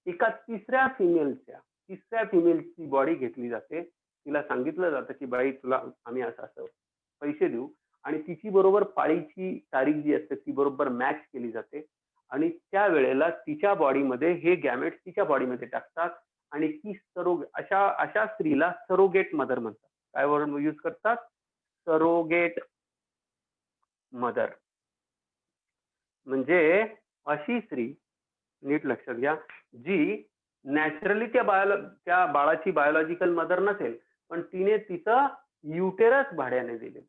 Speaker 1: एका तिसऱ्या फिमेलची बॉडी घेतली जाते. तिला सांगितलं जातं की बाई तुला आम्ही असं असं पैसे देऊ आणि तिची बरोबर पाळीची तारीख जी असते ती बरोबर मॅच केली जाते आणि त्या वेळेला तिच्या बॉडीमध्ये हे गॅमेट तिच्या बॉडीमध्ये टाकतात आणि ती अशा स्त्रीला सरोगेट मदर म्हणतात. काय वर्ड यूज करतात? Surrogate mother. म्हणजे अशी स्त्री, नीट लक्षात घ्या, जी नॅचरली त्या बाळाची बायोलॉजिकल मदर नसेल, पण तिने तिचं युटेरस भाड्याने दिले.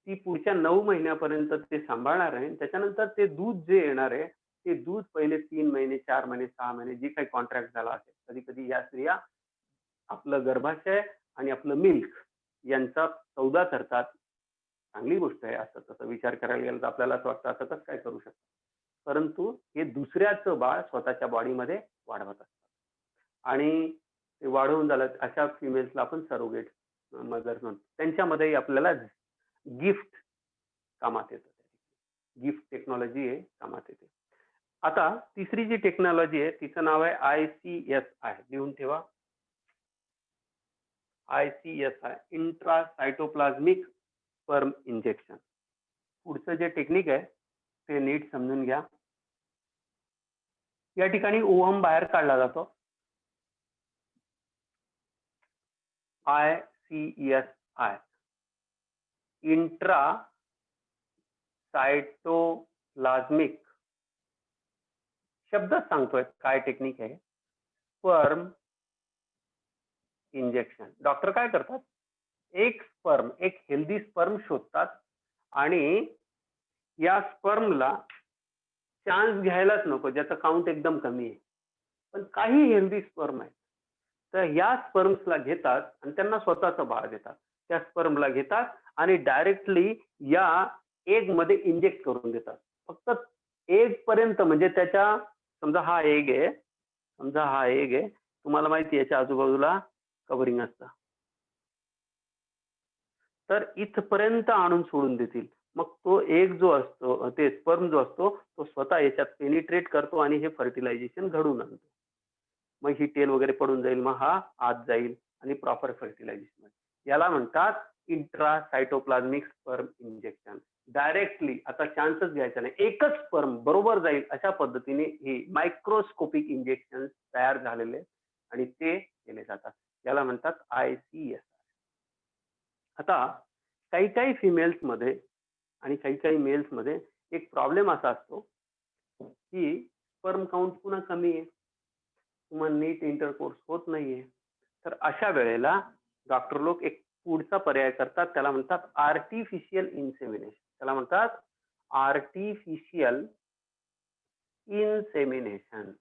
Speaker 1: ती पुढच्या 9 महिन्यापर्यंत ते सांभाळणार आहे. त्याच्यानंतर ते दूध जे येणार आहे ते दूध पहिले 3 महिने, 4 महिने, 6 महिने जे काही कॉन्ट्रॅक्ट झाला असेल, कधी कधी या स्त्रिया आपलं गर्भाशय आणि आपलं मिल्क यांचा सौदा करतात. चांगली गोष्ट आहे. असं तसं विचार करायला गेलं तर आपल्याला असं वाटतं असं कसं काय करू शकतात. परंतु हे दुसऱ्याचं बाळ स्वतःच्या बॉडीमध्ये वाढवत असतात आणि ते वाढवून झालं अशा फिमेल्सला आपण सरोगेट मदर म्हणतो. त्यांच्यामध्येही आपल्याला गिफ्ट कामात येतं. गिफ्ट टेक्नॉलॉजी आहे कामात येते. आता तिसरी जी टेक्नॉलॉजी आहे तिचं नाव आहे ICSI. लिहून ठेवा. ICSI intracytoplasmic sperm injection. पुढचं जे टेक्निक आहे ते नीट समजून घ्या. या ठिकाणी ओव्हम बाहेर काढला जातो. ICSI इंट्रा सायटोप्लाझ्मिक शब्द सांगतोय काय टेक्निक आहे. Sperm injection. डॉक्टर काय करतात, एक हेल्दी स्पर्म शोधतात आणि या स्पर्मला चान्स घ्यायलाच नको ज्याचा काउंट एकदम कमी आहे. पण काही हेल्दी स्पर्म आहेत तर या स्पर्म्सला घेतात आणि त्यांना स्वतःचं बाळ देतात. त्या स्पर्मला घेतात आणि डायरेक्टली या एग मध्ये इंजेक्ट करून देतात. फक्त एग पर्यंत, म्हणजे त्याच्या समजा हा एग आहे, तुम्हाला माहिती आहे याच्या आजूबाजूला कव्हरिंग असतं, तर इथपर्यंत आणून सोडून देतील. मग तो एग जो असतो, ते स्पर्म जो असतो तो स्वतः याच्यात पेनिट्रेट करतो आणि हे फर्टिलायझेशन घडून आणतो. मग ही टेल वगैरे पडून जाईल, मग हा आत जाईल आणि प्रॉपर फर्टिलायझेशन. याला म्हणतात इंट्रासायटोप्लाझ्मिक स्पर्म इंजेक्शन. डायरेक्टली आता चान्सच घ्यायचा नाही, एकच स्पर्म बरोबर जाईल अशा पद्धतीने हे मायक्रोस्कोपिक इंजेक्शन तयार झालेले आणि ते केले जातात. याला म्हणतात ICSI. आता काही काही फिमेल्स मध्ये आणि काही काही मेल्स मध्ये एक प्रॉब्लेम असा असतो की स्पर्म काउंट पुन्हा कमी आहे, तुम्हाला नीट इंटरकोर्स होत नाहीये. तर अशा वेळेला डॉक्टर लोक एक पुढचा पर्याय करतात, त्याला म्हणतात आर्टिफिशियल इन्सेमिनेशन. त्याला म्हणतात आर्टिफिशियल इन्सेमिनेशन.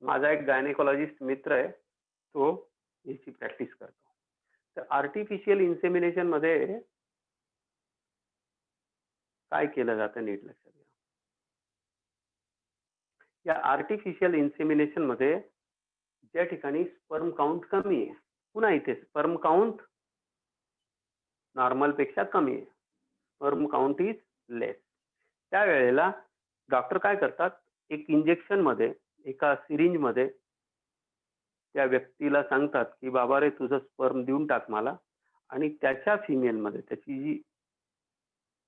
Speaker 1: माझा एक गायनेकोलॉजिस्ट मित्र आहे, तो याची प्रॅक्टिस करतो. तर आर्टिफिशियल इन्सेमिनेशन मध्ये काय केलं जातं नीट लक्षात घ्या. या आर्टिफिशियल इन्सेमिनेशन मध्ये ज्या ठिकाणी स्पर्म काउंट कमी आहे, पुन्हा इथे स्पर्म काउंट नॉर्मल पेक्षा कमी आहे, स्पर्म काउंट इज लेस, त्यावेळेला डॉक्टर काय करतात, एक इंजेक्शन मध्ये एका सिरिंज मध्ये त्या व्यक्तीला सांगतात की बाबा रे तुझं स्पर्म देऊन टाक मला, आणि त्याच्या फिमेल मध्ये त्याची जी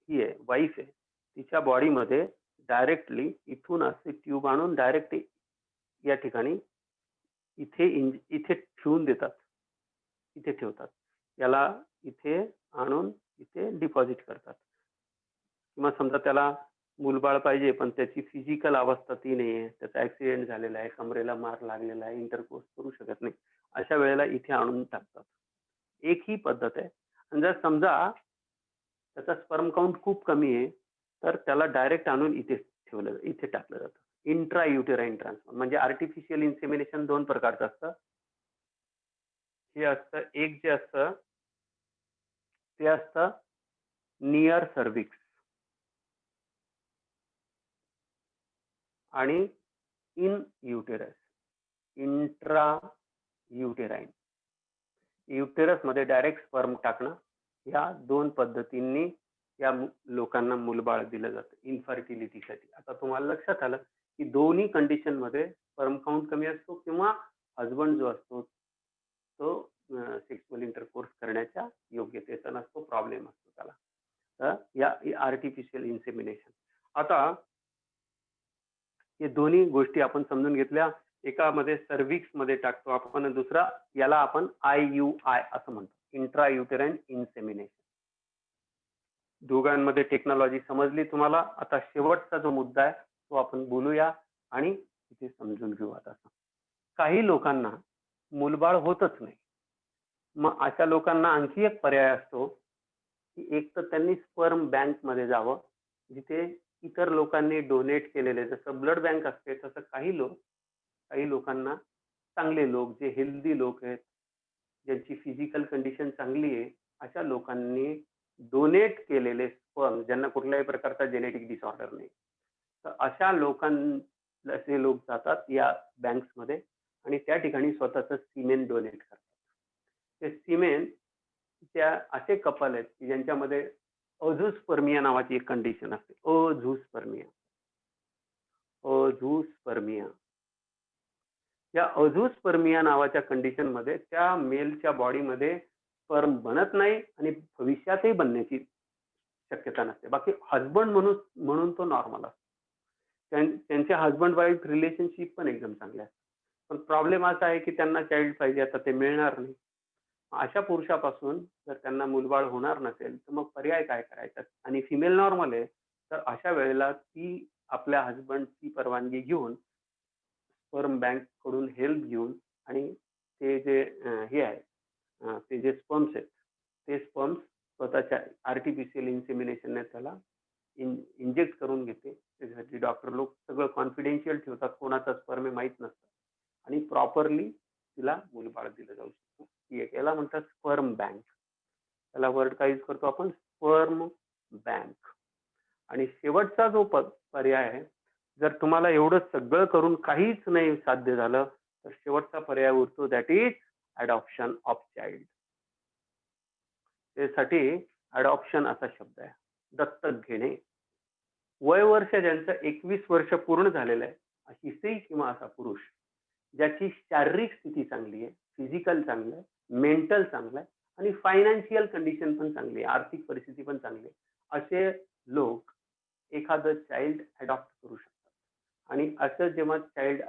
Speaker 1: ही आहे वाईफ आहे तिच्या बॉडीमध्ये डायरेक्टली इथून असे ट्यूब आणून डायरेक्ट या ठिकाणी इथे ठेवून देतात, इथे ठेवतात. याला इथे आणून इथे डिपॉझिट करतात. किंवा समजा त्याला मूलबाळ पाहिजे पण त्याची फिजिकल अवस्था ती नाही आहे, त्याचा ऍक्सिडेंट झालेला आहे, कमरेला मार लागलेला आहे, इंटरकोर्स करू शकत नाही, अशा वेळेला इथे आणून टाकतात. एक ही पद्धत आहे. आणि जर समजा त्याचा स्पर्म काउंट खूप कमी आहे तर त्याला डायरेक्ट आणून इथे टाकलं जातं. Intra uterine transfer. म्हणजे आर्टिफिशियल इन्सेमिनेशन दोन प्रकारचं असतं. हे असतं, एक जे असतं ते असतं नियर सर्व्हिक्स आणि in uterus, intra uterine. Uterus मध्ये डायरेक्ट स्पर्म टाकणं, या दोन पद्धतींनी या लोकांना मूलबाळ दिलं जातं इन्फर्टिलिटीसाठी. आता तुम्हाला लक्षात आलं की दोन्ही कंडिशन मध्ये स्पर्म काउंट कमी असतो किंवा हजबंड जो असतो तो सेक्सुअल इंटरकोर्स करण्याच्या योग्यतेचा नसतो, प्रॉब्लेम असतो त्याला. तर या आर्टिफिशियल इन्सेमिनेशन. आता हे दोन्ही गोष्टी आपण समजून घेतल्या. एकामध्ये सर्व्हिक्स मध्ये टाकतो आपण, दुसरा याला आपण IUI असं म्हणतो, इंट्रा युटेराइन इन्सेमिनेशन. दोघांमध्ये टेक्नॉलॉजी समजली तुम्हाला. आता शेवटचा जो मुद्दा आहे तो आपण बोलूया आणि इथे समजून घेऊ. आता काही लोकांना मूलबाळ होतच नाही, मग अशा लोकांना आणखी एक पर्याय असतो की एक तर त्यांनी स्पर्म बँक मध्ये जावं, जिथे इतर लोकांनी डोनेट केलेले, जसं ब्लड बँक असते तसं काही लोकांना, चांगले लोक जे हेल्दी लोक आहेत ज्यांची फिजिकल कंडिशन चांगली आहे अशा लोकांनी डोनेट केलेले स्पर्म, ज्यांना कुठल्याही प्रकारचा जेनेटिक डिसऑर्डर नाही, तर अशा लोकांचे लोक जातात या बँक्समध्ये आणि त्या ठिकाणी स्वतःचं सिमेन डोनेट करतात. ते सिमेन त्या असे कपल आहेत की ज्यांच्यामध्ये अझूस्पर्मिया नावाची एक कंडिशन असते. अझूस्पर्मिया. या अझूस्पर्मिया नावाच्या कंडिशन मध्ये त्या मेलच्या बॉडीमध्ये स्पर्म बनत नाही आणि भविष्यातही बनण्याची शक्यता नसते. बाकी हजबंड म्हणून म्हणून तो नॉर्मल असतो. त्यांचे हजबंड वाईफ रिलेशनशिप पण एकदम चांगले असते. पण प्रॉब्लेम असा आहे की त्यांना चाइल्ड पाहिजे, आता ते मिळणार नाही. अशा पुरुषापासून जर त्यांना मुलबाळ होणार नसेल तर मग पर्याय काय करायचा, आणि फिमेल नॉर्मल आहे तर अशा वेळेला ती आपल्या हजबंडची परवानगी घेऊन स्पर्म बँक कडून हेल्प घेऊन आणि ते जे हे आहे ते जे स्पर्म्स आहेत ते स्पर्म्स स्वतःच्या आर्टिफिशियल इन्सेमिनेशनने त्याला इंजेक्ट करून घेते. त्याच्यासाठी डॉक्टर लोक सगळं कॉन्फिडेन्शियल ठेवतात, कोणाचा स्पर्म आहे माहीत नसतं आणि प्रॉपरली तिला मुलबाळ दिलं जाऊ शकतं. याला म्हणतात स्पर्म बँक. त्याला वर्ड काय यूज करतो आपण, स्पर्म बँक. आणि शेवटचा जो पर्याय आहे, जर तुम्हाला एवढं सगळं करून काहीच नाही साध्य झालं तर शेवटचा पर्याय उरतो, that is adoption of child. त्यासाठी अडॉप्शन असा शब्द आहे, दत्तक घेणे. वय वर्ष ज्यांचं 21 वर्ष पूर्ण झालेलं आहे अशी स्त्री किंवा असा पुरुष ज्याची शारीरिक स्थिती चांगली आहे, फिजिकल चांगलं आहे, मेंटल चांगलं आहे आणि फायनान्शियल कंडिशन पण चांगली आहे, आर्थिक परिस्थिती पण चांगली आहे, असे लोक एखादं चाइल्ड अडॉप्ट करू शकतात. आणि असं जेव्हा चाइल्ड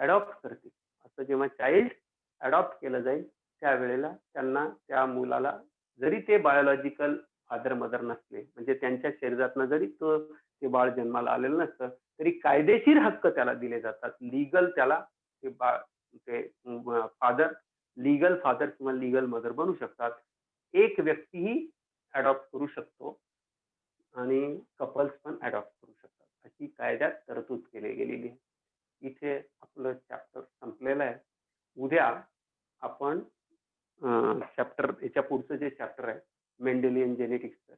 Speaker 1: अडॉप्ट केलं जाईल त्यावेळेला त्यांना त्या मुलाला, जरी ते बायोलॉजिकल फादर मदर नसले, म्हणजे त्यांच्या शरीरातनं जरी ते बाळ जन्माला आलेलं नसतं तरी कायदेशीर हक्क त्याला दिले जातात. लीगल त्याला ते बाळ, ते फादर, लीगल फादर किंवा लीगल मदर बनू शकतात. एक व्यक्तीही अडॉप्ट करू शकतो आणि कपल्स पण अडॉप्ट करू शकतात, अशी कायद्यात तरतूद केली गेलेली आहे. इथे आपलं चॅप्टर संपलेलं आहे. उद्या आपण चॅप्टर, याच्या पुढचं जे चॅप्टर आहे मेंडेलियन जेनेटिक्सचं,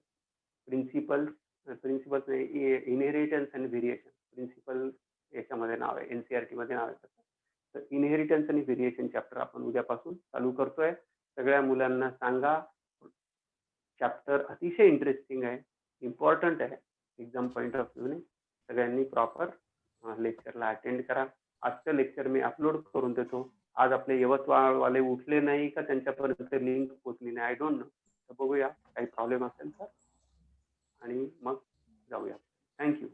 Speaker 1: principles inheritance and variation, principle याच्यामध्ये नाव आहे, एनसीईआरटी मध्ये नाव आहे त्याचं. तर इनहेरिटन्स आणि व्हेरिएशन चॅप्टर आपण उद्यापासून चालू करतोय. सगळ्या मुलांना सांगा, चॅप्टर अतिशय इंटरेस्टिंग आहे, इम्पॉर्टंट आहे एक्झाम पॉईंट ऑफ व्ह्यूने. सगळ्यांनी प्रॉपर लेक्चरला अटेंड करा. आजचं लेक्चर मी अपलोड करून देतो. आज आपले यवतमाळवाले उठले नाही का त्यांच्यापर्यंत लिंक पोहोचली नाही, आय डोंट नो. तर बघूया, काही प्रॉब्लेम असेल तर आणि मग जाऊया. थँक्यू.